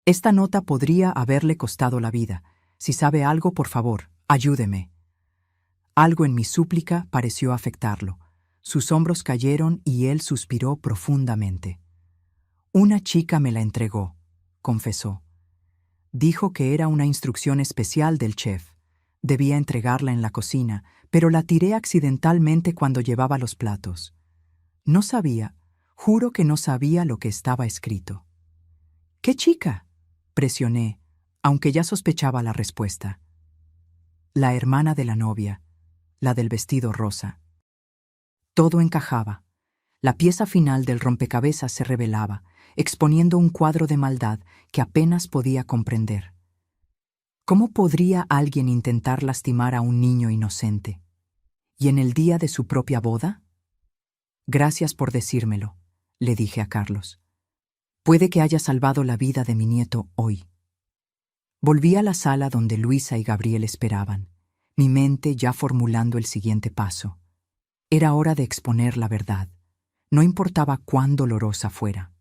Esta nota podría haberle costado la vida. Si sabe algo, por favor, ayúdeme». Algo en mi súplica pareció afectarlo. Sus hombros cayeron y él suspiró profundamente. «Una chica me la entregó», confesó. «Dijo que era una instrucción especial del chef. Debía entregarla en la cocina, pero la tiré accidentalmente cuando llevaba los platos. No sabía, juro que no sabía lo que estaba escrito». «¿Qué chica?», presioné, aunque ya sospechaba la respuesta. «La hermana de la novia, la del vestido rosa». Todo encajaba. La pieza final del rompecabezas se revelaba, exponiendo un cuadro de maldad que apenas podía comprender. ¿Cómo podría alguien intentar lastimar a un niño inocente? ¿Y en el día de su propia boda? «Gracias por decírmelo», le dije a Carlos. «Puede que haya salvado la vida de mi nieto hoy». Volví a la sala donde Luisa y Gabriel esperaban, mi mente ya formulando el siguiente paso. Era hora de exponer la verdad. No importaba cuán dolorosa fuera.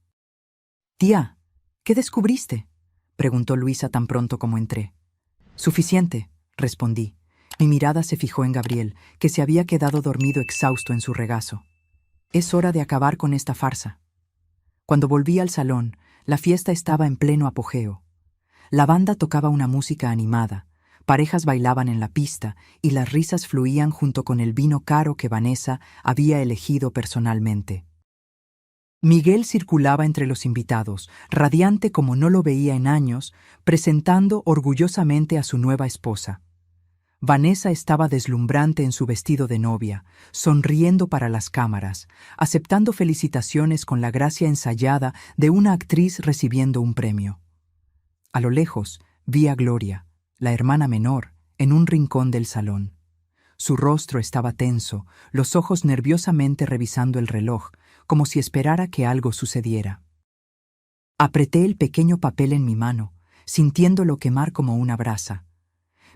«Tía, ¿qué descubriste?», preguntó Luisa tan pronto como entré. «Suficiente», respondí. Mi mirada se fijó en Gabriel, que se había quedado dormido exhausto en su regazo. «Es hora de acabar con esta farsa». Cuando volví al salón, la fiesta estaba en pleno apogeo. La banda tocaba una música animada, parejas bailaban en la pista y las risas fluían junto con el vino caro que Vanessa había elegido personalmente. Miguel circulaba entre los invitados, radiante como no lo veía en años, presentando orgullosamente a su nueva esposa. Vanessa estaba deslumbrante en su vestido de novia, sonriendo para las cámaras, aceptando felicitaciones con la gracia ensayada de una actriz recibiendo un premio. A lo lejos, vi a Gloria, la hermana menor, en un rincón del salón. Su rostro estaba tenso, los ojos nerviosamente revisando el reloj, como si esperara que algo sucediera. Apreté el pequeño papel en mi mano, sintiéndolo quemar como una brasa.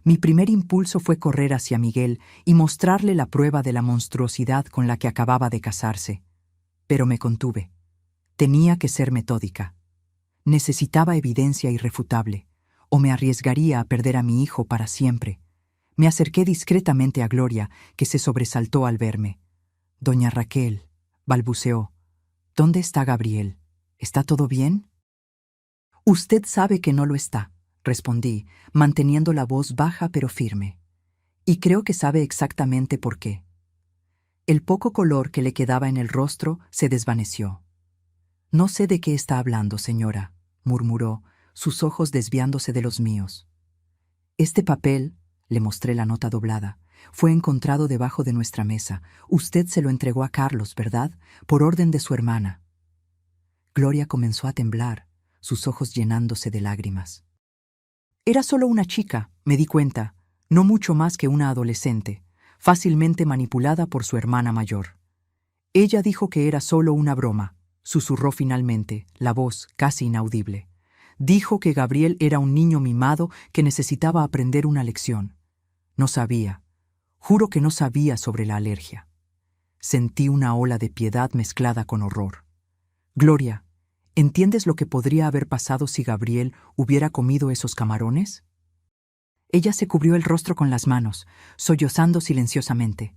Mi primer impulso fue correr hacia Miguel y mostrarle la prueba de la monstruosidad con la que acababa de casarse. Pero me contuve. Tenía que ser metódica. Necesitaba evidencia irrefutable, o me arriesgaría a perder a mi hijo para siempre. Me acerqué discretamente a Gloria, que se sobresaltó al verme. «Doña Raquel», balbuceó, «¿dónde está Gabriel? ¿Está todo bien?» «Usted sabe que no lo está», respondí, manteniendo la voz baja pero firme. «Y creo que sabe exactamente por qué». El poco color que le quedaba en el rostro se desvaneció. «No sé de qué está hablando, señora», murmuró, sus ojos desviándose de los míos. «Este papel», le mostré la nota doblada, «fue encontrado debajo de nuestra mesa. Usted se lo entregó a Carlos, ¿verdad? Por orden de su hermana». Gloria comenzó a temblar, sus ojos llenándose de lágrimas. Era solo una chica, me di cuenta, no mucho más que una adolescente, fácilmente manipulada por su hermana mayor. Ella dijo que era solo una broma, susurró finalmente, la voz casi inaudible. Dijo que Gabriel era un niño mimado que necesitaba aprender una lección. No sabía, juro que no sabía sobre la alergia. Sentí una ola de piedad mezclada con horror. Gloria, ¿entiendes lo que podría haber pasado si Gabriel hubiera comido esos camarones? Ella se cubrió el rostro con las manos, sollozando silenciosamente.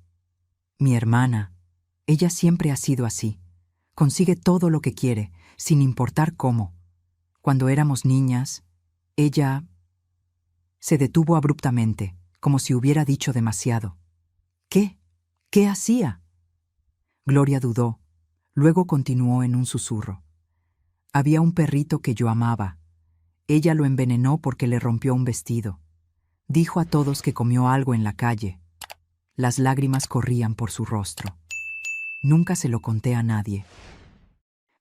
Mi hermana, ella siempre ha sido así. Consigue todo lo que quiere, sin importar cómo. Cuando éramos niñas, ella... Se detuvo abruptamente, como si hubiera dicho demasiado. ¿Qué? ¿Qué hacía? Gloria dudó, luego continuó en un susurro. Había un perrito que yo amaba. Ella lo envenenó porque le rompió un vestido. Dijo a todos que comió algo en la calle. Las lágrimas corrían por su rostro. Nunca se lo conté a nadie.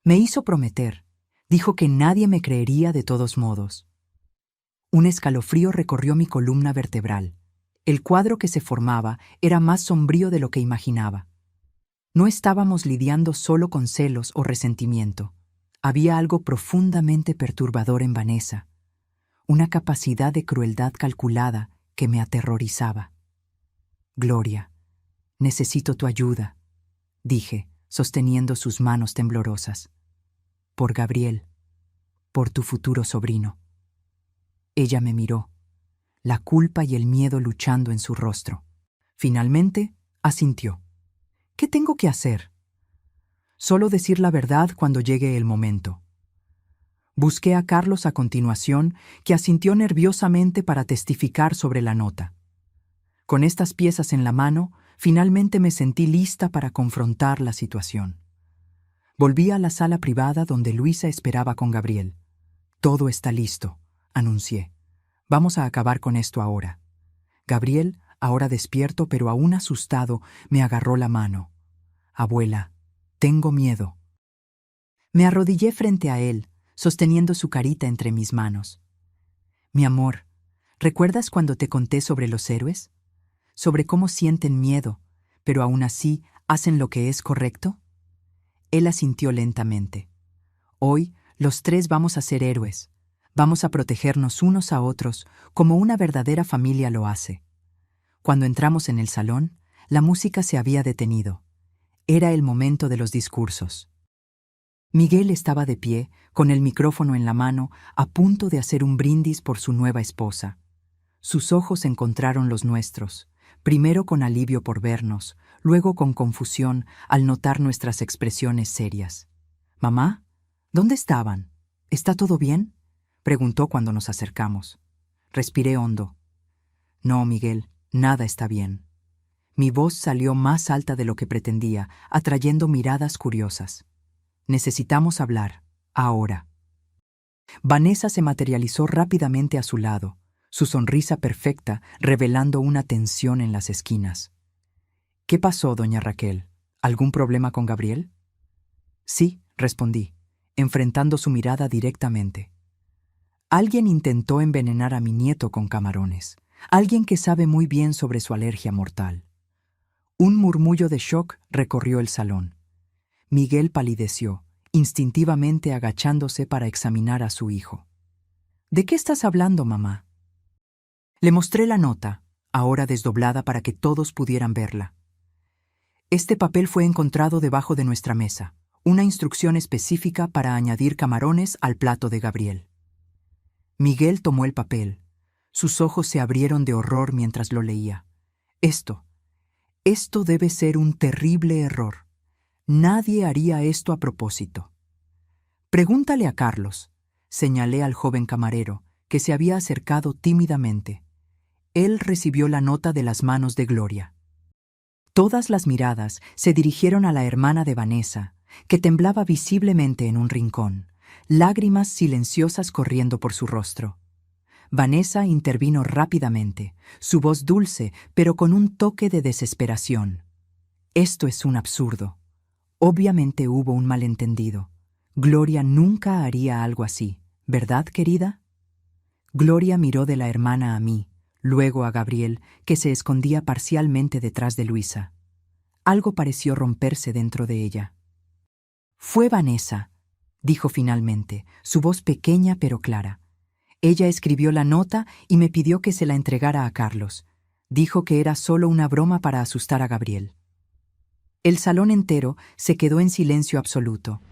Me hizo prometer. Dijo que nadie me creería de todos modos. Un escalofrío recorrió mi columna vertebral. El cuadro que se formaba era más sombrío de lo que imaginaba. No estábamos lidiando solo con celos o resentimiento. Había algo profundamente perturbador en Vanessa, una capacidad de crueldad calculada que me aterrorizaba. Gloria, necesito tu ayuda, dije, sosteniendo sus manos temblorosas. Por Gabriel, por tu futuro sobrino. Ella me miró, la culpa y el miedo luchando en su rostro. Finalmente, asintió. ¿Qué tengo que hacer? Solo decir la verdad cuando llegue el momento. Busqué a Carlos a continuación, que asintió nerviosamente para testificar sobre la nota. Con estas piezas en la mano, finalmente me sentí lista para confrontar la situación. Volví a la sala privada donde Luisa esperaba con Gabriel. «Todo está listo», anuncié. «Vamos a acabar con esto ahora». Gabriel, ahora despierto pero aún asustado, me agarró la mano. «Abuela, tengo miedo». Me arrodillé frente a él, sosteniendo su carita entre mis manos. «Mi amor, ¿recuerdas cuando te conté sobre los héroes? Sobre cómo sienten miedo, pero aún así hacen lo que es correcto?» Él asintió lentamente. «Hoy, los tres vamos a ser héroes. Vamos a protegernos unos a otros como una verdadera familia lo hace». Cuando entramos en el salón, la música se había detenido. Era el momento de los discursos. Miguel estaba de pie, con el micrófono en la mano, a punto de hacer un brindis por su nueva esposa. Sus ojos encontraron los nuestros, primero con alivio por vernos, luego con confusión al notar nuestras expresiones serias. «Mamá», ¿Dónde estaban? ¿Está todo bien?, preguntó cuando nos acercamos. Respiré hondo. No, Miguel, nada está bien. Mi voz salió más alta de lo que pretendía, atrayendo miradas curiosas. Necesitamos hablar, ahora. Vanessa se materializó rápidamente a su lado, su sonrisa perfecta revelando una tensión en las esquinas. ¿Qué pasó, doña Raquel? ¿Algún problema con Gabriel? Sí, respondí, enfrentando su mirada directamente. Alguien intentó envenenar a mi nieto con camarones. Alguien que sabe muy bien sobre su alergia mortal. Un murmullo de shock recorrió el salón. Miguel palideció, instintivamente agachándose para examinar a su hijo. ¿De qué estás hablando, mamá? Le mostré la nota, ahora desdoblada para que todos pudieran verla. Este papel fue encontrado debajo de nuestra mesa, una instrucción específica para añadir camarones al plato de Gabriel. Miguel tomó el papel. Sus ojos se abrieron de horror mientras lo leía. Esto debe ser un terrible error. Nadie haría esto a propósito. Pregúntale a Carlos, señalé al joven camarero, que se había acercado tímidamente. Él recibió la nota de las manos de Gloria. Todas las miradas se dirigieron a la hermana de Vanessa, que temblaba visiblemente en un rincón, lágrimas silenciosas corriendo por su rostro. Vanessa intervino rápidamente, su voz dulce, pero con un toque de desesperación. Esto es un absurdo. Obviamente hubo un malentendido. Gloria nunca haría algo así, ¿verdad, querida? Gloria miró de la hermana a mí, luego a Gabriel, que se escondía parcialmente detrás de Luisa. Algo pareció romperse dentro de ella. Fue Vanessa, dijo finalmente, su voz pequeña pero clara. Ella escribió la nota y me pidió que se la entregara a Carlos. Dijo que era solo una broma para asustar a Gabriel. El salón entero se quedó en silencio absoluto.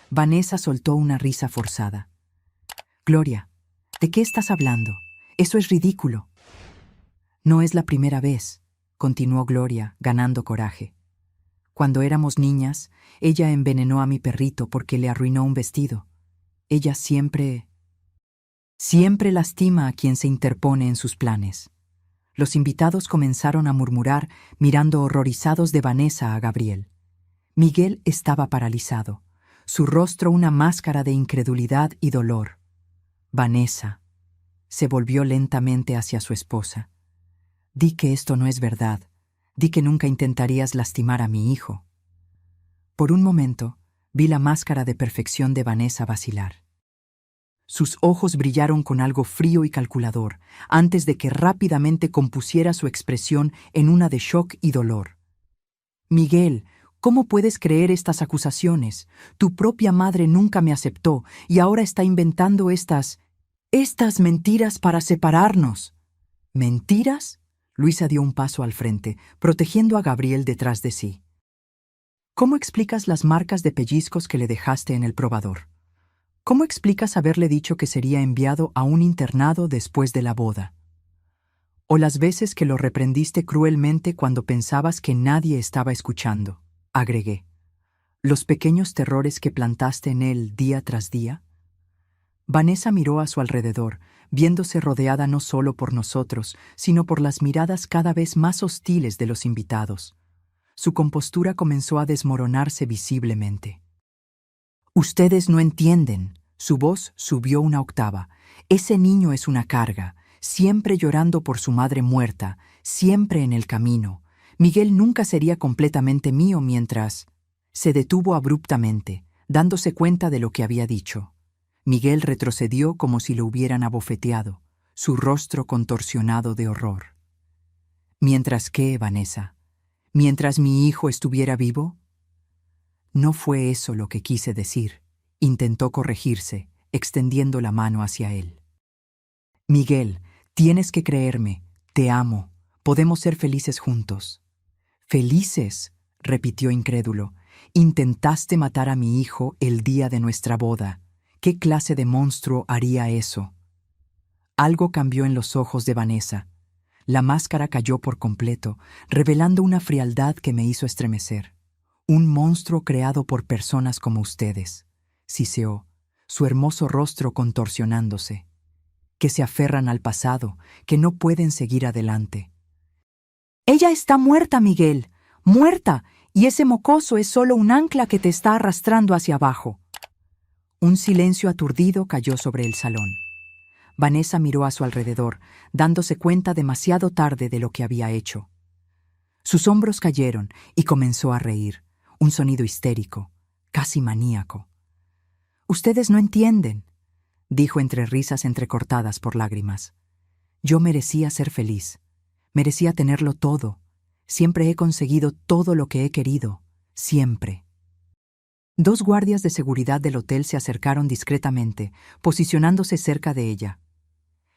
Vanessa soltó una risa forzada. Gloria, ¿de qué estás hablando? Eso es ridículo. No es la primera vez, continuó Gloria, ganando coraje. Cuando éramos niñas, ella envenenó a mi perrito porque le arruinó un vestido. Ella siempre lastima a quien se interpone en sus planes. Los invitados comenzaron a murmurar, mirando horrorizados de Vanessa a Gabriel. Miguel estaba paralizado, su rostro una máscara de incredulidad y dolor. Vanessa se volvió lentamente hacia su esposa. Di que esto no es verdad. Di que nunca intentarías lastimar a mi hijo. Por un momento, vi la máscara de perfección de Vanessa vacilar. Sus ojos brillaron con algo frío y calculador, antes de que rápidamente compusiera su expresión en una de shock y dolor. Miguel, ¿cómo puedes creer estas acusaciones? Tu propia madre nunca me aceptó y ahora está inventando estas mentiras para separarnos. ¿Mentiras? Luisa dio un paso al frente, protegiendo a Gabriel detrás de sí. ¿Cómo explicas las marcas de pellizcos que le dejaste en el probador? ¿Cómo explicas haberle dicho que sería enviado a un internado después de la boda? ¿O las veces que lo reprendiste cruelmente cuando pensabas que nadie estaba escuchando? Agregué. ¿Los pequeños terrores que plantaste en él día tras día? Vanessa miró a su alrededor, viéndose rodeada no solo por nosotros, sino por las miradas cada vez más hostiles de los invitados. Su compostura comenzó a desmoronarse visiblemente. Ustedes no entienden. Su voz subió una octava. Ese niño es una carga, siempre llorando por su madre muerta, siempre en el camino. Miguel nunca sería completamente mío mientras... Se detuvo abruptamente, dándose cuenta de lo que había dicho. Miguel retrocedió como si lo hubieran abofeteado, su rostro contorsionado de horror. ¿Mientras qué, Vanessa? ¿Mientras mi hijo estuviera vivo? No fue eso lo que quise decir. Intentó corregirse, extendiendo la mano hacia él. Miguel, tienes que creerme. Te amo. Podemos ser felices juntos. ¿Felices?, repitió incrédulo. Intentaste matar a mi hijo el día de nuestra boda. ¿Qué clase de monstruo haría eso? Algo cambió en los ojos de Vanessa. La máscara cayó por completo, revelando una frialdad que me hizo estremecer. Un monstruo creado por personas como ustedes, siseó, su hermoso rostro contorsionándose, que se aferran al pasado, que no pueden seguir adelante. Ella está muerta, Miguel, muerta, y ese mocoso es solo un ancla que te está arrastrando hacia abajo. Un silencio aturdido cayó sobre el salón. Vanessa miró a su alrededor, dándose cuenta demasiado tarde de lo que había hecho. Sus hombros cayeron y comenzó a reír, un sonido histérico, casi maníaco. «Ustedes no entienden», dijo entre risas entrecortadas por lágrimas. «Yo merecía ser feliz, merecía tenerlo todo. Siempre he conseguido todo lo que he querido, siempre». Dos guardias de seguridad del hotel se acercaron discretamente, posicionándose cerca de ella.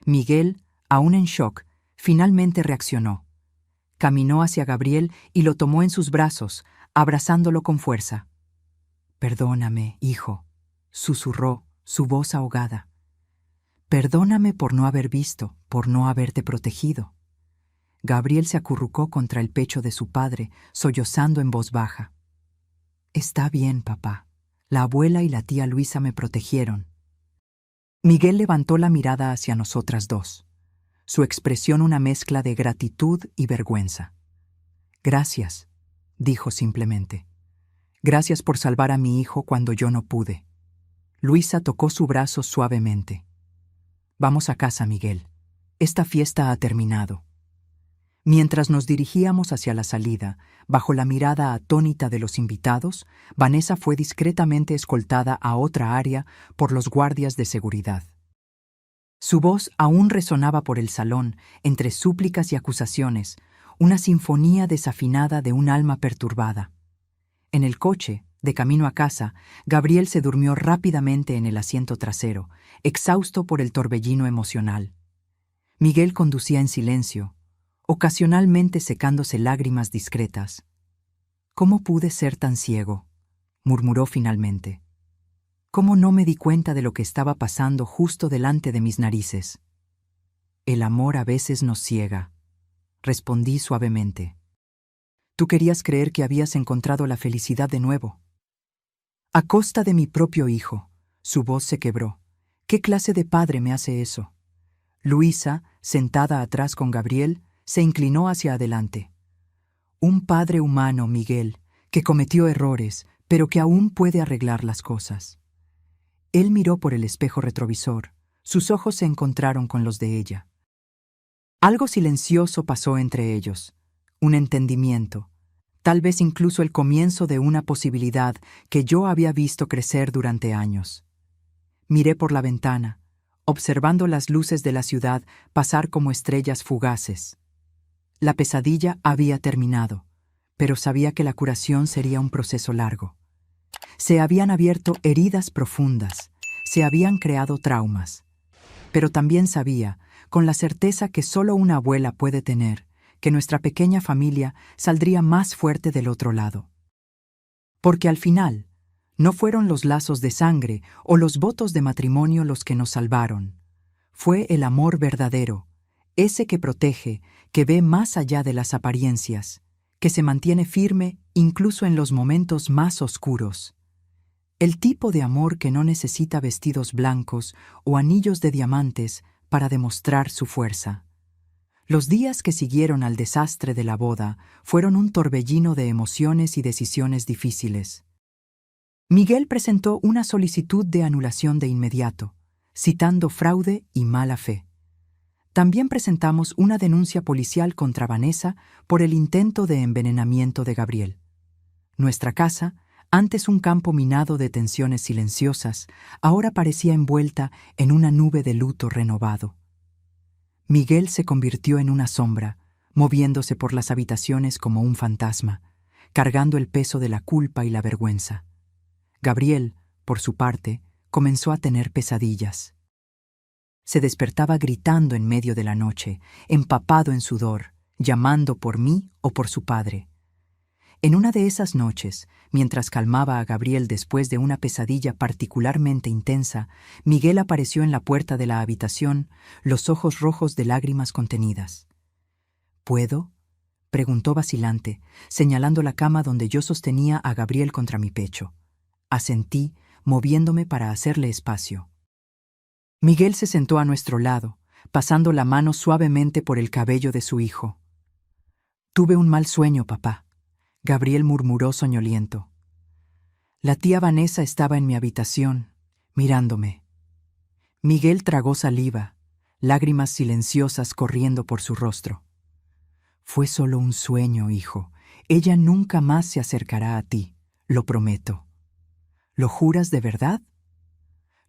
Miguel, aún en shock, finalmente reaccionó. Caminó hacia Gabriel y lo tomó en sus brazos, abrazándolo con fuerza. «Perdóname, hijo», susurró, su voz ahogada. «Perdóname por no haber visto, por no haberte protegido». Gabriel se acurrucó contra el pecho de su padre, sollozando en voz baja. «Está bien, papá. La abuela y la tía Luisa me protegieron». Miguel levantó la mirada hacia nosotras dos, su expresión una mezcla de gratitud y vergüenza. «Gracias», dijo simplemente. «Gracias por salvar a mi hijo cuando yo no pude». Luisa tocó su brazo suavemente. «Vamos a casa, Miguel. Esta fiesta ha terminado». Mientras nos dirigíamos hacia la salida, bajo la mirada atónita de los invitados, Vanessa fue discretamente escoltada a otra área por los guardias de seguridad. Su voz aún resonaba por el salón, entre súplicas y acusaciones, una sinfonía desafinada de un alma perturbada. En el coche, de camino a casa, Gabriel se durmió rápidamente en el asiento trasero, exhausto por el torbellino emocional. Miguel conducía en silencio, ocasionalmente secándose lágrimas discretas. «¿Cómo pude ser tan ciego?», murmuró finalmente. «¿Cómo no me di cuenta de lo que estaba pasando justo delante de mis narices?». «El amor a veces nos ciega», respondí suavemente. «Tú querías creer que habías encontrado la felicidad de nuevo». «A costa de mi propio hijo», su voz se quebró. «¿Qué clase de padre me hace eso?». Luisa, sentada atrás con Gabriel, se inclinó hacia adelante. «Un padre humano, Miguel, que cometió errores, pero que aún puede arreglar las cosas». Él miró por el espejo retrovisor. Sus ojos se encontraron con los de ella. Algo silencioso pasó entre ellos, un entendimiento, tal vez incluso el comienzo de una posibilidad que yo había visto crecer durante años. Miré por la ventana, observando las luces de la ciudad pasar como estrellas fugaces. La pesadilla había terminado, pero sabía que la curación sería un proceso largo. Se habían abierto heridas profundas, se habían creado traumas. Pero también sabía, con la certeza que solo una abuela puede tener, que nuestra pequeña familia saldría más fuerte del otro lado. Porque al final, no fueron los lazos de sangre o los votos de matrimonio los que nos salvaron. Fue el amor verdadero, ese que protege, que ve más allá de las apariencias, que se mantiene firme incluso en los momentos más oscuros. El tipo de amor que no necesita vestidos blancos o anillos de diamantes para demostrar su fuerza. Los días que siguieron al desastre de la boda fueron un torbellino de emociones y decisiones difíciles. Miguel presentó una solicitud de anulación de inmediato, citando fraude y mala fe. También presentamos una denuncia policial contra Vanessa por el intento de envenenamiento de Gabriel. Nuestra casa, antes un campo minado de tensiones silenciosas, ahora parecía envuelta en una nube de luto renovado. Miguel se convirtió en una sombra, moviéndose por las habitaciones como un fantasma, cargando el peso de la culpa y la vergüenza. Gabriel, por su parte, comenzó a tener pesadillas. Se despertaba gritando en medio de la noche, empapado en sudor, llamando por mí o por su padre. En una de esas noches, mientras calmaba a Gabriel después de una pesadilla particularmente intensa, Miguel apareció en la puerta de la habitación, los ojos rojos de lágrimas contenidas. «¿Puedo?», preguntó vacilante, señalando la cama donde yo sostenía a Gabriel contra mi pecho. Asentí, moviéndome para hacerle espacio. Miguel se sentó a nuestro lado, pasando la mano suavemente por el cabello de su hijo. «Tuve un mal sueño, papá», Gabriel murmuró soñoliento. La tía Vanessa estaba en mi habitación, mirándome. Miguel tragó saliva, lágrimas silenciosas corriendo por su rostro. «Fue solo un sueño, hijo. Ella nunca más se acercará a ti, lo prometo». «¿Lo juras de verdad?».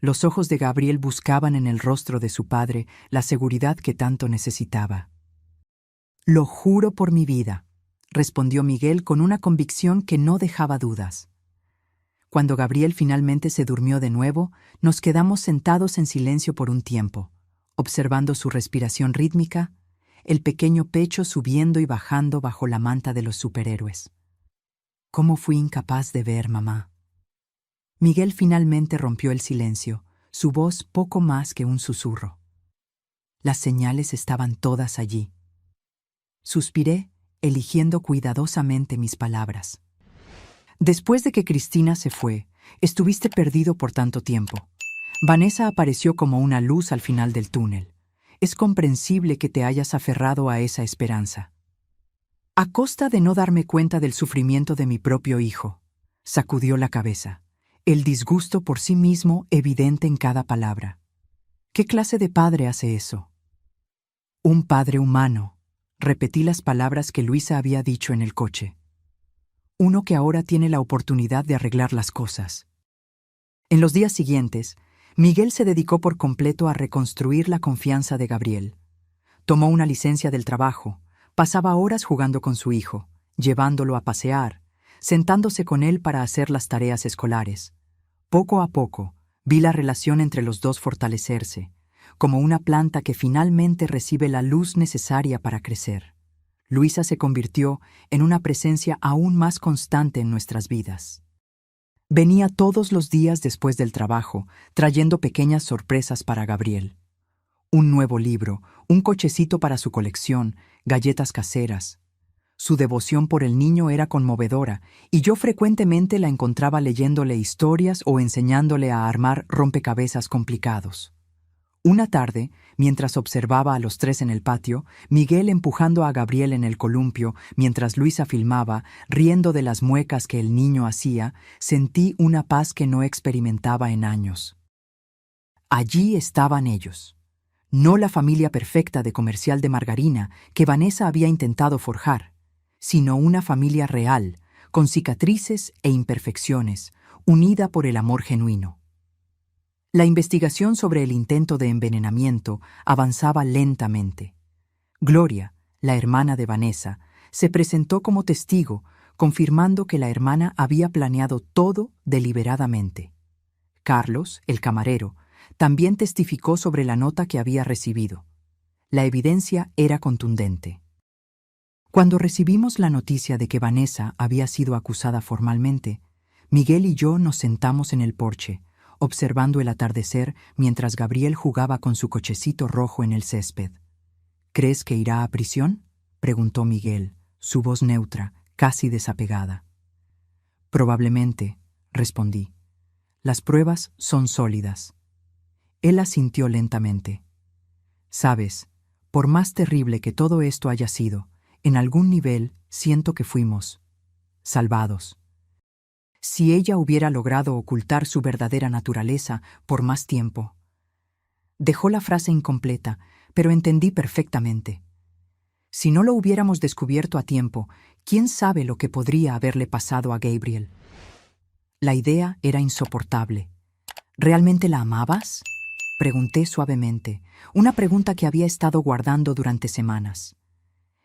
Los ojos de Gabriel buscaban en el rostro de su padre la seguridad que tanto necesitaba. «Lo juro por mi vida», respondió Miguel con una convicción que no dejaba dudas. Cuando Gabriel finalmente se durmió de nuevo, nos quedamos sentados en silencio por un tiempo, observando su respiración rítmica, el pequeño pecho subiendo y bajando bajo la manta de los superhéroes. «¿Cómo fui incapaz de ver, mamá?». Miguel finalmente rompió el silencio, su voz poco más que un susurro. Las señales estaban todas allí. Suspiré, eligiendo cuidadosamente mis palabras. «Después de que Cristina se fue, estuviste perdido por tanto tiempo. Vanessa apareció como una luz al final del túnel. Es comprensible que te hayas aferrado a esa esperanza. A costa de no darme cuenta del sufrimiento de mi propio hijo», sacudió la cabeza, el disgusto por sí mismo evidente en cada palabra. «¿Qué clase de padre hace eso?». «Un padre humano», repetí las palabras que Luisa había dicho en el coche. «Uno que ahora tiene la oportunidad de arreglar las cosas». En los días siguientes, Miguel se dedicó por completo a reconstruir la confianza de Gabriel. Tomó una licencia del trabajo, pasaba horas jugando con su hijo, llevándolo a pasear, sentándose con él para hacer las tareas escolares. Poco a poco, vi la relación entre los dos fortalecerse, como una planta que finalmente recibe la luz necesaria para crecer. Luisa se convirtió en una presencia aún más constante en nuestras vidas. Venía todos los días después del trabajo, trayendo pequeñas sorpresas para Gabriel. Un nuevo libro, un cochecito para su colección, galletas caseras. Su devoción por el niño era conmovedora, y yo frecuentemente la encontraba leyéndole historias o enseñándole a armar rompecabezas complicados. Una tarde, mientras observaba a los tres en el patio, Miguel empujando a Gabriel en el columpio, mientras Luisa filmaba, riendo de las muecas que el niño hacía, sentí una paz que no experimentaba en años. Allí estaban ellos. No la familia perfecta de comercial de margarina que Vanessa había intentado forjar, sino una familia real, con cicatrices e imperfecciones, unida por el amor genuino. La investigación sobre el intento de envenenamiento avanzaba lentamente. Gloria, la hermana de Vanessa, se presentó como testigo, confirmando que la hermana había planeado todo deliberadamente. Carlos, el camarero, también testificó sobre la nota que había recibido. La evidencia era contundente. Cuando recibimos la noticia de que Vanessa había sido acusada formalmente, Miguel y yo nos sentamos en el porche, observando el atardecer mientras Gabriel jugaba con su cochecito rojo en el césped. «¿Crees que irá a prisión?», preguntó Miguel, su voz neutra, casi desapegada. «Probablemente», respondí. «Las pruebas son sólidas». Él asintió lentamente. «Sabes, por más terrible que todo esto haya sido, en algún nivel siento que fuimos salvados. Si ella hubiera logrado ocultar su verdadera naturaleza por más tiempo». Dejó la frase incompleta, pero entendí perfectamente. Si no lo hubiéramos descubierto a tiempo, ¿quién sabe lo que podría haberle pasado a Gabriel? La idea era insoportable. «¿Realmente la amabas?», pregunté suavemente, una pregunta que había estado guardando durante semanas.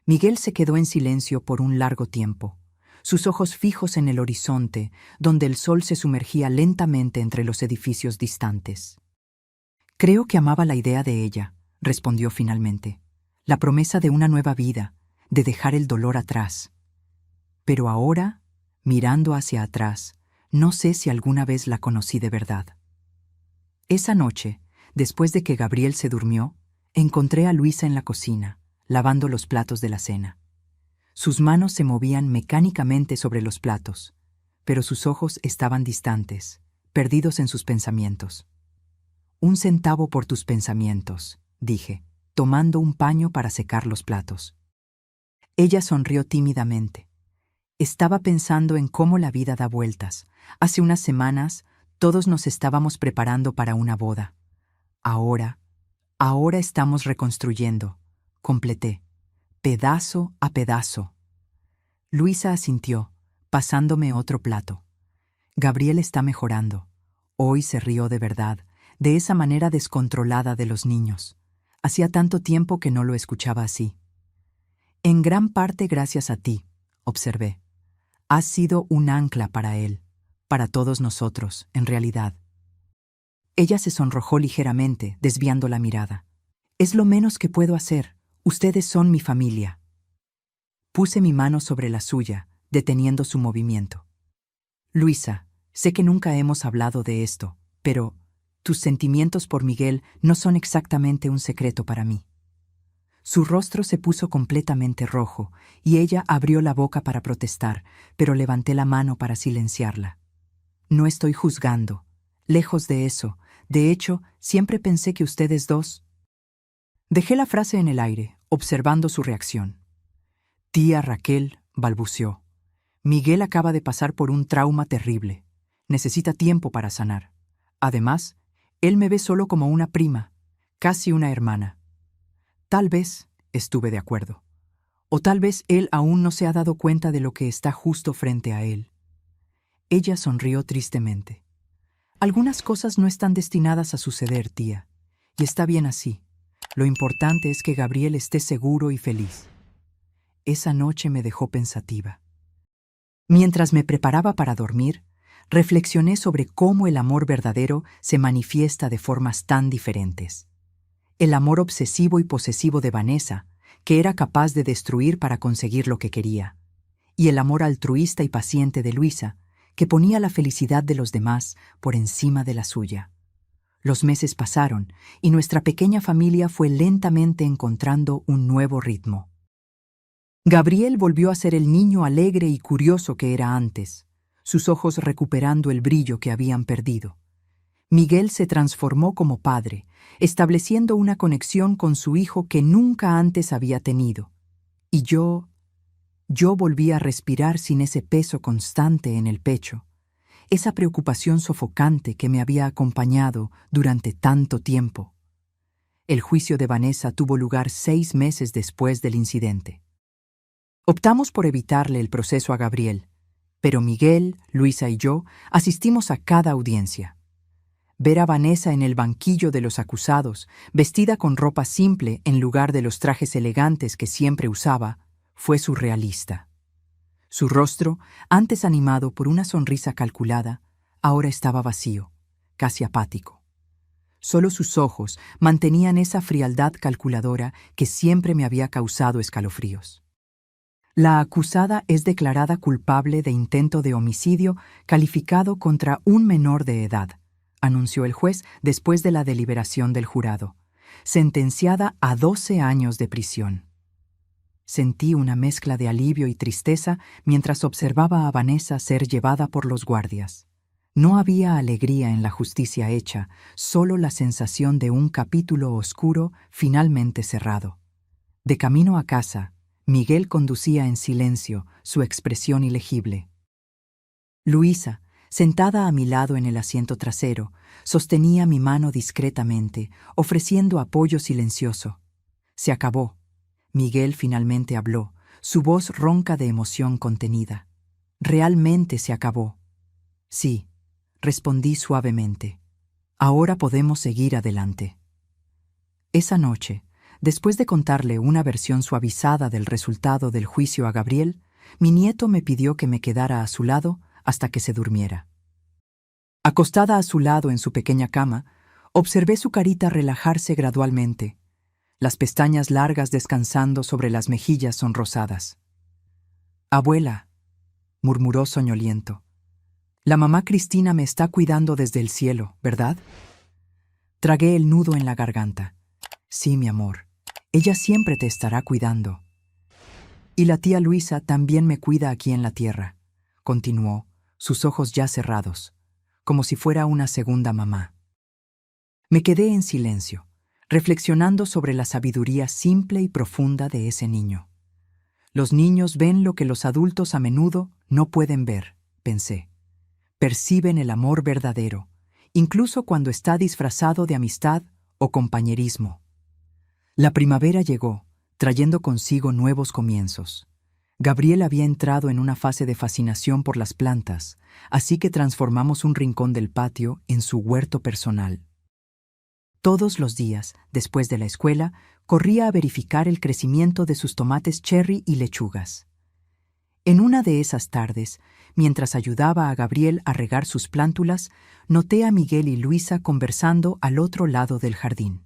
Miguel se quedó en silencio por un largo tiempo, sus ojos fijos en el horizonte, donde el sol se sumergía lentamente entre los edificios distantes. «Creo que amaba la idea de ella», respondió finalmente, «la promesa de una nueva vida, de dejar el dolor atrás. Pero ahora, mirando hacia atrás, no sé si alguna vez la conocí de verdad». Esa noche, después de que Gabriel se durmió, encontré a Luisa en la cocina, lavando los platos de la cena. Sus manos se movían mecánicamente sobre los platos, pero sus ojos estaban distantes, perdidos en sus pensamientos. 1 centavo por tus pensamientos, dije, tomando un paño para secar los platos. Ella sonrió tímidamente. Estaba pensando en cómo la vida da vueltas. Hace unas semanas, todos nos estábamos preparando para una boda. Ahora estamos reconstruyendo, completé, pedazo a pedazo. Luisa asintió, pasándome otro plato. Gabriel está mejorando. Hoy se rió de verdad, de esa manera descontrolada de los niños. Hacía tanto tiempo que no lo escuchaba así. En gran parte gracias a ti, observé. Has sido un ancla para él, para todos nosotros, en realidad. Ella se sonrojó ligeramente, desviando la mirada. Es lo menos que puedo hacer. Ustedes son mi familia. Puse mi mano sobre la suya, deteniendo su movimiento. Luisa, sé que nunca hemos hablado de esto, pero tus sentimientos por Miguel no son exactamente un secreto para mí. Su rostro se puso completamente rojo, y ella abrió la boca para protestar, pero levanté la mano para silenciarla. No estoy juzgando. Lejos de eso. De hecho, siempre pensé que ustedes dos... Dejé la frase en el aire, observando su reacción. Tía Raquel balbuceó. Miguel acaba de pasar por un trauma terrible. Necesita tiempo para sanar. Además, él me ve solo como una prima, casi una hermana. Tal vez estuve de acuerdo. O tal vez él aún no se ha dado cuenta de lo que está justo frente a él. Ella sonrió tristemente. Algunas cosas no están destinadas a suceder, tía, y está bien así. Lo importante es que Gabriel esté seguro y feliz. Esa noche me dejó pensativa. Mientras me preparaba para dormir, reflexioné sobre cómo el amor verdadero se manifiesta de formas tan diferentes. El amor obsesivo y posesivo de Vanessa, que era capaz de destruir para conseguir lo que quería, y el amor altruista y paciente de Luisa, que ponía la felicidad de los demás por encima de la suya. Los meses pasaron y nuestra pequeña familia fue lentamente encontrando un nuevo ritmo. Gabriel volvió a ser el niño alegre y curioso que era antes, sus ojos recuperando el brillo que habían perdido. Miguel se transformó como padre, estableciendo una conexión con su hijo que nunca antes había tenido. Y yo volví a respirar sin ese peso constante en el pecho, esa preocupación sofocante que me había acompañado durante tanto tiempo. El juicio de Vanessa tuvo lugar 6 meses después del incidente. Optamos por evitarle el proceso a Gabriel, pero Miguel, Luisa y yo asistimos a cada audiencia. Ver a Vanessa en el banquillo de los acusados, vestida con ropa simple en lugar de los trajes elegantes que siempre usaba, fue surrealista. Su rostro, antes animado por una sonrisa calculada, ahora estaba vacío, casi apático. Solo sus ojos mantenían esa frialdad calculadora que siempre me había causado escalofríos. La acusada es declarada culpable de intento de homicidio calificado contra un menor de edad, anunció el juez después de la deliberación del jurado, sentenciada a 12 años de prisión. Sentí una mezcla de alivio y tristeza mientras observaba a Vanessa ser llevada por los guardias. No había alegría en la justicia hecha, solo la sensación de un capítulo oscuro finalmente cerrado. De camino a casa, Miguel conducía en silencio, su expresión ilegible. Luisa, sentada a mi lado en el asiento trasero, sostenía mi mano discretamente, ofreciendo apoyo silencioso. Se acabó. Miguel finalmente habló, su voz ronca de emoción contenida. Realmente se acabó. Sí, respondí suavemente. Ahora podemos seguir adelante. Esa noche, después de contarle una versión suavizada del resultado del juicio a Gabriel, mi nieto me pidió que me quedara a su lado hasta que se durmiera. Acostada a su lado en su pequeña cama, observé su carita relajarse gradualmente, las pestañas largas descansando sobre las mejillas sonrosadas. «Abuela», murmuró soñoliento, «la mamá Cristina me está cuidando desde el cielo, ¿verdad?» Tragué el nudo en la garganta. «Sí, mi amor, ella siempre te estará cuidando». «Y la tía Luisa también me cuida aquí en la tierra», continuó, sus ojos ya cerrados. como si fuera una segunda mamá. Me quedé en silencio, reflexionando sobre la sabiduría simple y profunda de ese niño. Los niños ven lo que los adultos a menudo no pueden ver, pensé. Perciben el amor verdadero, incluso cuando está disfrazado de amistad o compañerismo. La primavera llegó, trayendo consigo nuevos comienzos. Gabriel había entrado en una fase de fascinación por las plantas, así que transformamos un rincón del patio en su huerto personal. Todos los días, después de la escuela, corría a verificar el crecimiento de sus tomates cherry y lechugas. En una de esas tardes, mientras ayudaba a Gabriel a regar sus plántulas, noté a Miguel y Luisa conversando al otro lado del jardín.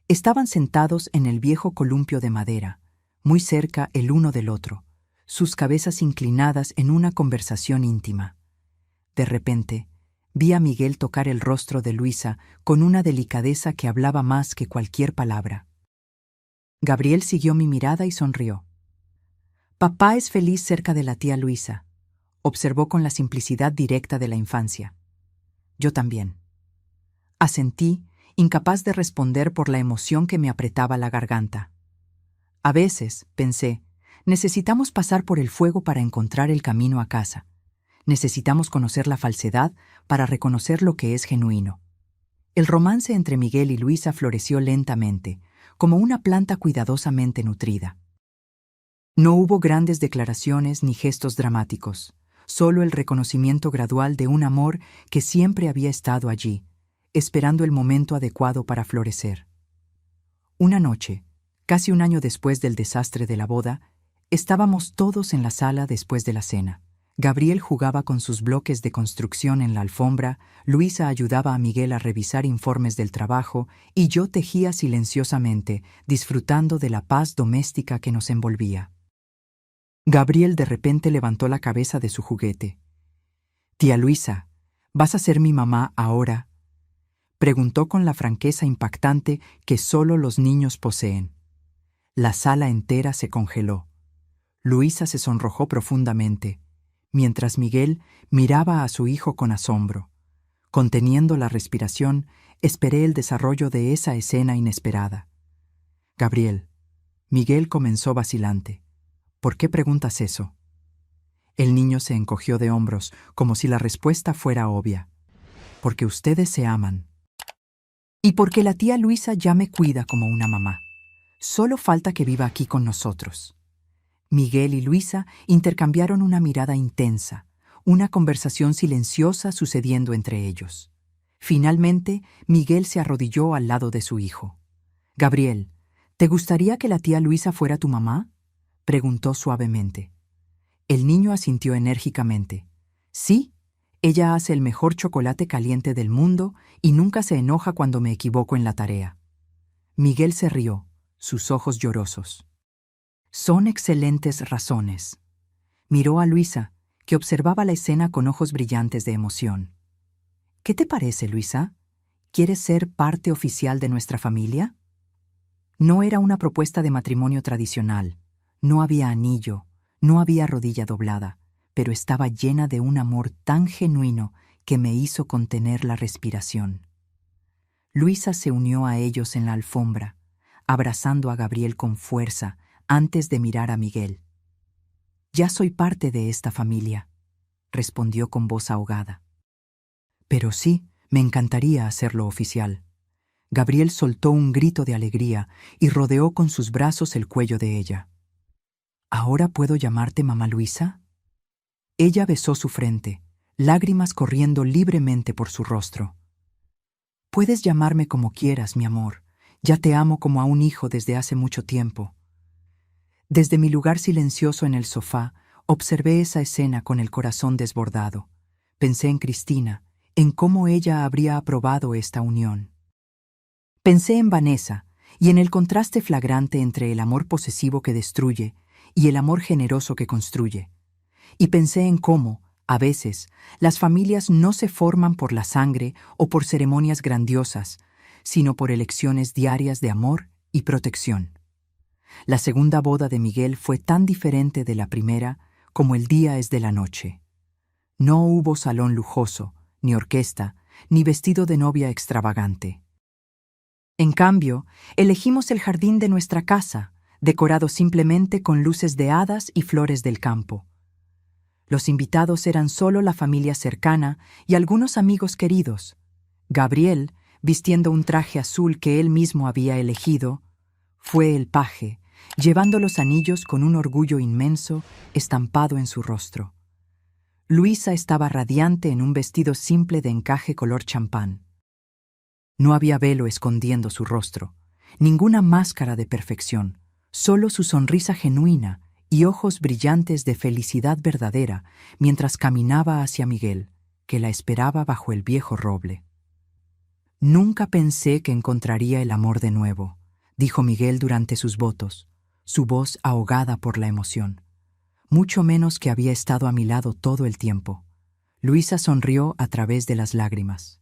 Estaban sentados en el viejo columpio de madera, muy cerca el uno del otro, sus cabezas inclinadas en una conversación íntima. De repente, vi a Miguel tocar el rostro de Luisa con una delicadeza que hablaba más que cualquier palabra. Gabriel siguió mi mirada y sonrió. «Papá es feliz cerca de la tía Luisa», observó con la simplicidad directa de la infancia. Yo también. Asentí, incapaz de responder por la emoción que me apretaba la garganta. A veces, pensé, necesitamos pasar por el fuego para encontrar el camino a casa. Necesitamos conocer la falsedad para reconocer lo que es genuino. El romance entre Miguel y Luisa floreció lentamente, como una planta cuidadosamente nutrida. No hubo grandes declaraciones ni gestos dramáticos, solo el reconocimiento gradual de un amor que siempre había estado allí, esperando el momento adecuado para florecer. Una noche, casi un año después del desastre de la boda, estábamos todos en la sala después de la cena. Gabriel jugaba con sus bloques de construcción en la alfombra, Luisa ayudaba a Miguel a revisar informes del trabajo y yo tejía silenciosamente, disfrutando de la paz doméstica que nos envolvía. Gabriel de repente levantó la cabeza de su juguete. «Tía Luisa, ¿vas a ser mi mamá ahora?», preguntó con la franqueza impactante que solo los niños poseen. La sala entera se congeló. Luisa se sonrojó profundamente, mientras Miguel miraba a su hijo con asombro. Conteniendo la respiración, esperé el desarrollo de esa escena inesperada. «Gabriel», Miguel comenzó vacilante, «¿por qué preguntas eso?». El niño se encogió de hombros, como si la respuesta fuera obvia. «Porque ustedes se aman. Y porque la tía Luisa ya me cuida como una mamá. Solo falta que viva aquí con nosotros». Miguel y Luisa intercambiaron una mirada intensa, una conversación silenciosa sucediendo entre ellos. Finalmente, Miguel se arrodilló al lado de su hijo. «Gabriel, ¿te gustaría que la tía Luisa fuera tu mamá?», preguntó suavemente. El niño asintió enérgicamente. «Sí, ella hace el mejor chocolate caliente del mundo y nunca se enoja cuando me equivoco en la tarea». Miguel se rió, sus ojos llorosos. «Son excelentes razones». Miró a Luisa, que observaba la escena con ojos brillantes de emoción. «¿Qué te parece, Luisa? ¿Quieres ser parte oficial de nuestra familia?». No era una propuesta de matrimonio tradicional. No había anillo, no había rodilla doblada, pero estaba llena de un amor tan genuino que me hizo contener la respiración. Luisa se unió a ellos en la alfombra, abrazando a Gabriel con fuerza antes de mirar a Miguel. «Ya soy parte de esta familia», respondió con voz ahogada. «Pero sí, me encantaría hacerlo oficial». Gabriel soltó un grito de alegría y rodeó con sus brazos el cuello de ella. «¿Ahora puedo llamarte mamá Luisa?». Ella besó su frente, lágrimas corriendo libremente por su rostro. «Puedes llamarme como quieras, mi amor. Ya te amo como a un hijo desde hace mucho tiempo». Desde mi lugar silencioso en el sofá, observé esa escena con el corazón desbordado. Pensé en Cristina, en cómo ella habría aprobado esta unión. Pensé en Vanessa y en el contraste flagrante entre el amor posesivo que destruye y el amor generoso que construye. Y pensé en cómo, a veces, las familias no se forman por la sangre o por ceremonias grandiosas, sino por elecciones diarias de amor y protección. La segunda boda de Miguel fue tan diferente de la primera como el día es de la noche. No hubo salón lujoso, ni orquesta, ni vestido de novia extravagante. En cambio, elegimos el jardín de nuestra casa, decorado simplemente con luces de hadas y flores del campo. Los invitados eran solo la familia cercana y algunos amigos queridos. Gabriel, vistiendo un traje azul que él mismo había elegido, fue el paje, llevando los anillos con un orgullo inmenso estampado en su rostro. Luisa estaba radiante en un vestido simple de encaje color champán. No había velo escondiendo su rostro, ninguna máscara de perfección, solo su sonrisa genuina y ojos brillantes de felicidad verdadera mientras caminaba hacia Miguel, que la esperaba bajo el viejo roble. «Nunca pensé que encontraría el amor de nuevo», dijo Miguel durante sus votos, su voz ahogada por la emoción. «Mucho menos que había estado a mi lado todo el tiempo». Luisa sonrió a través de las lágrimas.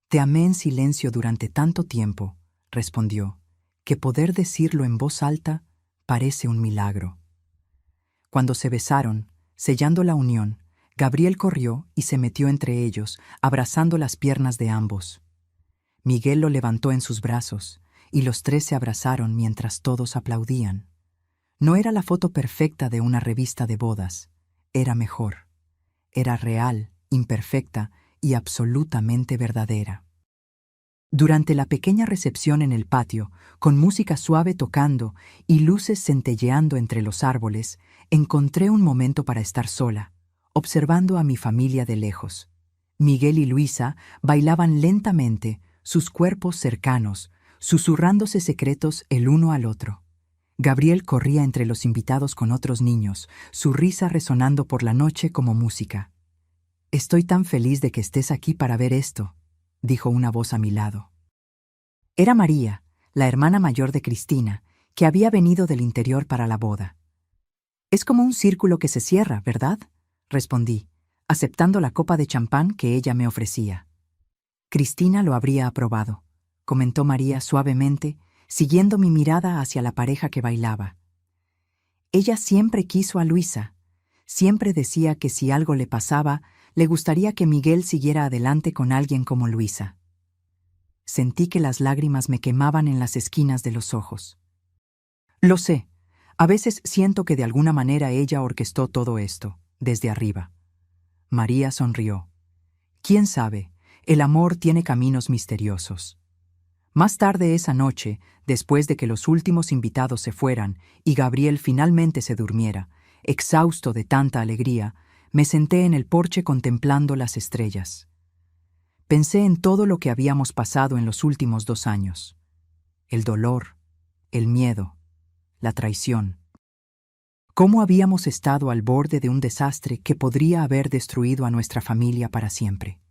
«Te amé en silencio durante tanto tiempo», respondió, «que poder decirlo en voz alta parece un milagro». Cuando se besaron, sellando la unión, Gabriel corrió y se metió entre ellos, abrazando las piernas de ambos. Miguel lo levantó en sus brazos, y los tres se abrazaron mientras todos aplaudían. No era la foto perfecta de una revista de bodas, era mejor. Era real, imperfecta y absolutamente verdadera. Durante la pequeña recepción en el patio, con música suave tocando y luces centelleando entre los árboles, encontré un momento para estar sola, observando a mi familia de lejos. Miguel y Luisa bailaban lentamente, sus cuerpos cercanos, susurrándose secretos el uno al otro. Gabriel corría entre los invitados con otros niños, su risa resonando por la noche como música. «Estoy tan feliz de que estés aquí para ver esto», dijo una voz a mi lado. Era María, la hermana mayor de Cristina, que había venido del interior para la boda. «Es como un círculo que se cierra, ¿verdad?», respondí, aceptando la copa de champán que ella me ofrecía. «Cristina lo habría aprobado», comentó María suavemente, siguiendo mi mirada hacia la pareja que bailaba. Ella siempre quiso a Luisa, siempre decía que si algo le pasaba, le gustaría que Miguel siguiera adelante con alguien como Luisa. Sentí que las lágrimas me quemaban en las esquinas de los ojos. Lo sé, a veces siento que de alguna manera ella orquestó todo esto, desde arriba. María sonrió. «¿Quién sabe? El amor tiene caminos misteriosos». Más tarde esa noche, después de que los últimos invitados se fueran y Gabriel finalmente se durmiera, exhausto de tanta alegría, me senté en el porche contemplando las estrellas. Pensé en todo lo que habíamos pasado en los últimos 2 años. El dolor, el miedo, la traición. Cómo habíamos estado al borde de un desastre que podría haber destruido a nuestra familia para siempre.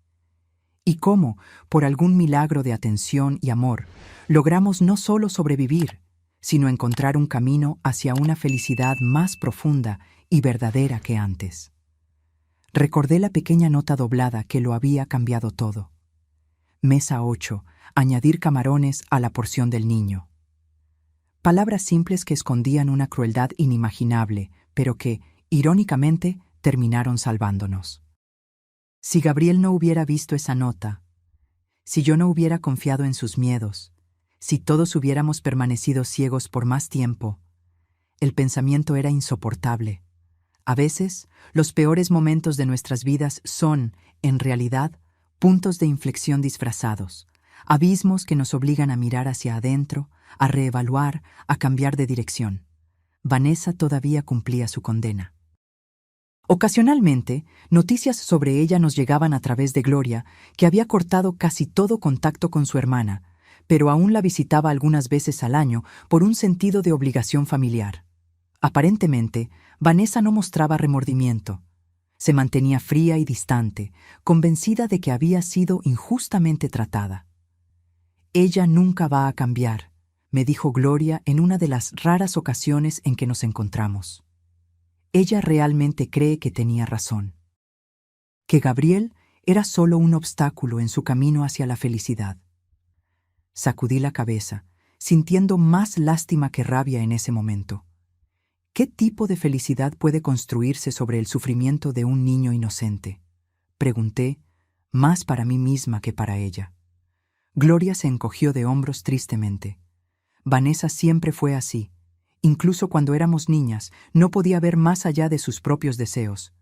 Y cómo, por algún milagro de atención y amor, logramos no solo sobrevivir, sino encontrar un camino hacia una felicidad más profunda y verdadera que antes. Recordé la pequeña nota doblada que lo había cambiado todo. Mesa 8, añadir camarones a la porción del niño. Palabras simples que escondían una crueldad inimaginable, pero que, irónicamente, terminaron salvándonos. Si Gabriel no hubiera visto esa nota, si yo no hubiera confiado en sus miedos, si todos hubiéramos permanecido ciegos por más tiempo, el pensamiento era insoportable. A veces, los peores momentos de nuestras vidas son, en realidad, puntos de inflexión disfrazados, abismos que nos obligan a mirar hacia adentro, a reevaluar, a cambiar de dirección. Vanessa todavía cumplía su condena. Ocasionalmente, noticias sobre ella nos llegaban a través de Gloria, que había cortado casi todo contacto con su hermana, pero aún la visitaba algunas veces al año por un sentido de obligación familiar. Aparentemente, Vanessa no mostraba remordimiento. Se mantenía fría y distante, convencida de que había sido injustamente tratada. «Ella nunca va a cambiar», me dijo Gloria en una de las raras ocasiones en que nos encontramos. Ella realmente cree que tenía razón. Que Gabriel era solo un obstáculo en su camino hacia la felicidad. Sacudí la cabeza, sintiendo más lástima que rabia en ese momento. ¿Qué tipo de felicidad puede construirse sobre el sufrimiento de un niño inocente?, pregunté, más para mí misma que para ella. Gloria se encogió de hombros tristemente. Vanessa siempre fue así. Incluso cuando éramos niñas, no podía ver más allá de sus propios deseos.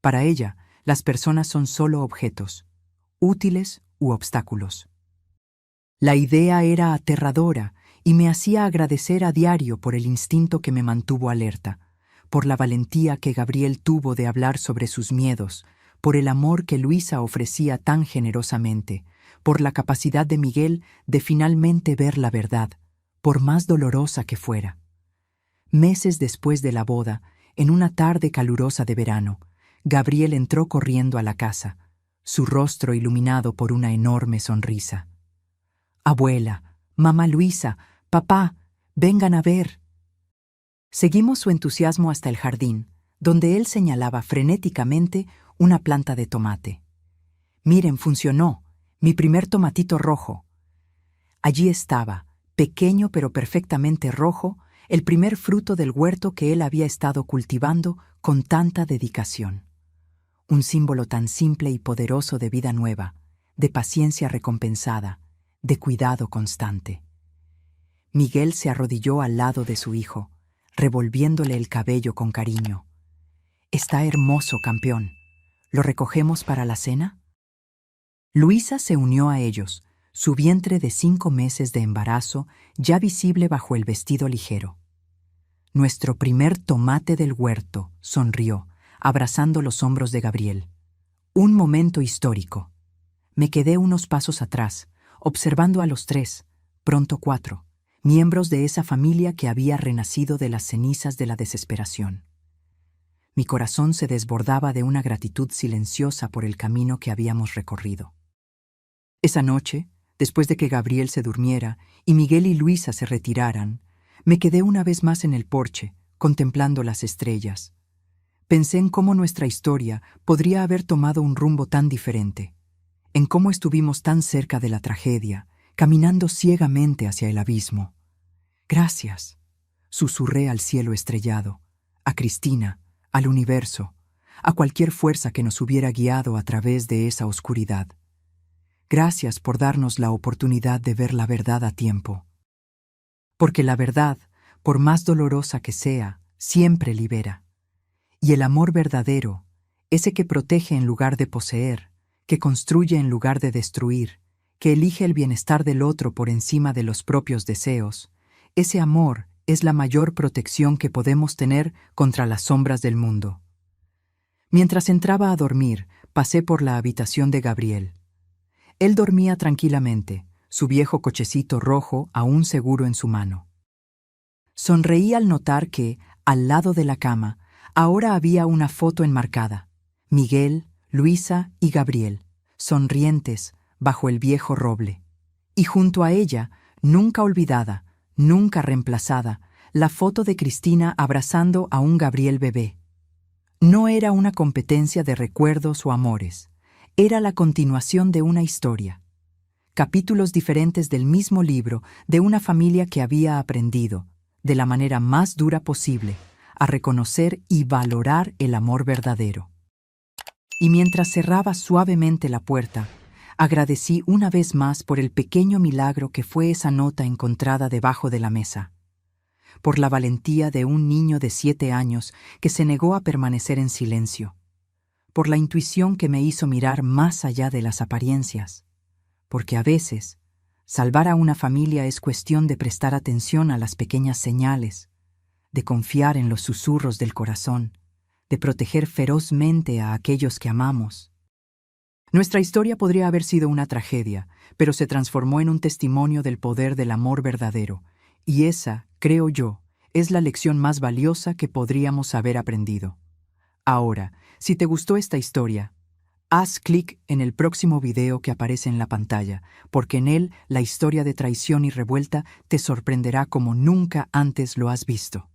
Para ella, las personas son solo objetos, útiles u obstáculos. La idea era aterradora y me hacía agradecer a diario por el instinto que me mantuvo alerta, por la valentía que Gabriel tuvo de hablar sobre sus miedos, por el amor que Luisa ofrecía tan generosamente, por la capacidad de Miguel de finalmente ver la verdad, por más dolorosa que fuera. Meses después de la boda, en una tarde calurosa de verano, Gabriel entró corriendo a la casa, su rostro iluminado por una enorme sonrisa. «Abuela, mamá Luisa, papá, vengan a ver». Seguimos su entusiasmo hasta el jardín, donde él señalaba frenéticamente una planta de tomate. «Miren, funcionó, mi primer tomatito rojo». Allí estaba, pequeño pero perfectamente rojo, el primer fruto del huerto que él había estado cultivando con tanta dedicación. Un símbolo tan simple y poderoso de vida nueva, de paciencia recompensada, de cuidado constante. Miguel se arrodilló al lado de su hijo, revolviéndole el cabello con cariño. «Está hermoso, campeón. ¿Lo recogemos para la cena?» Luisa se unió a ellos, su vientre de 5 meses de embarazo ya visible bajo el vestido ligero. «Nuestro primer tomate del huerto», sonrió, abrazando los hombros de Gabriel. Un momento histórico. Me quedé unos pasos atrás, observando a los 3, pronto 4, miembros de esa familia que había renacido de las cenizas de la desesperación. Mi corazón se desbordaba de una gratitud silenciosa por el camino que habíamos recorrido. Esa noche, después de que Gabriel se durmiera y Miguel y Luisa se retiraran, me quedé una vez más en el porche, contemplando las estrellas. Pensé en cómo nuestra historia podría haber tomado un rumbo tan diferente, en cómo estuvimos tan cerca de la tragedia, caminando ciegamente hacia el abismo. «Gracias», susurré al cielo estrellado, a Cristina, al universo, a cualquier fuerza que nos hubiera guiado a través de esa oscuridad. Gracias por darnos la oportunidad de ver la verdad a tiempo. Porque la verdad, por más dolorosa que sea, siempre libera. Y el amor verdadero, ese que protege en lugar de poseer, que construye en lugar de destruir, que elige el bienestar del otro por encima de los propios deseos, ese amor es la mayor protección que podemos tener contra las sombras del mundo. Mientras entraba a dormir, pasé por la habitación de Gabriel. Él dormía tranquilamente, su viejo cochecito rojo aún seguro en su mano. Sonreí al notar que, al lado de la cama, ahora había una foto enmarcada. Miguel, Luisa y Gabriel, sonrientes, bajo el viejo roble. Y junto a ella, nunca olvidada, nunca reemplazada, la foto de Cristina abrazando a un Gabriel bebé. No era una competencia de recuerdos o amores, era la continuación de una historia. Capítulos diferentes del mismo libro de una familia que había aprendido, de la manera más dura posible, a reconocer y valorar el amor verdadero. Y mientras cerraba suavemente la puerta, agradecí una vez más por el pequeño milagro que fue esa nota encontrada debajo de la mesa, por la valentía de un niño de 7 años que se negó a permanecer en silencio, por la intuición que me hizo mirar más allá de las apariencias, porque a veces, salvar a una familia es cuestión de prestar atención a las pequeñas señales, de confiar en los susurros del corazón, de proteger ferozmente a aquellos que amamos. Nuestra historia podría haber sido una tragedia, pero se transformó en un testimonio del poder del amor verdadero, y esa, creo yo, es la lección más valiosa que podríamos haber aprendido. Ahora, si te gustó esta historia, haz clic en el próximo video que aparece en la pantalla, porque en él la historia de traición y revuelta te sorprenderá como nunca antes lo has visto.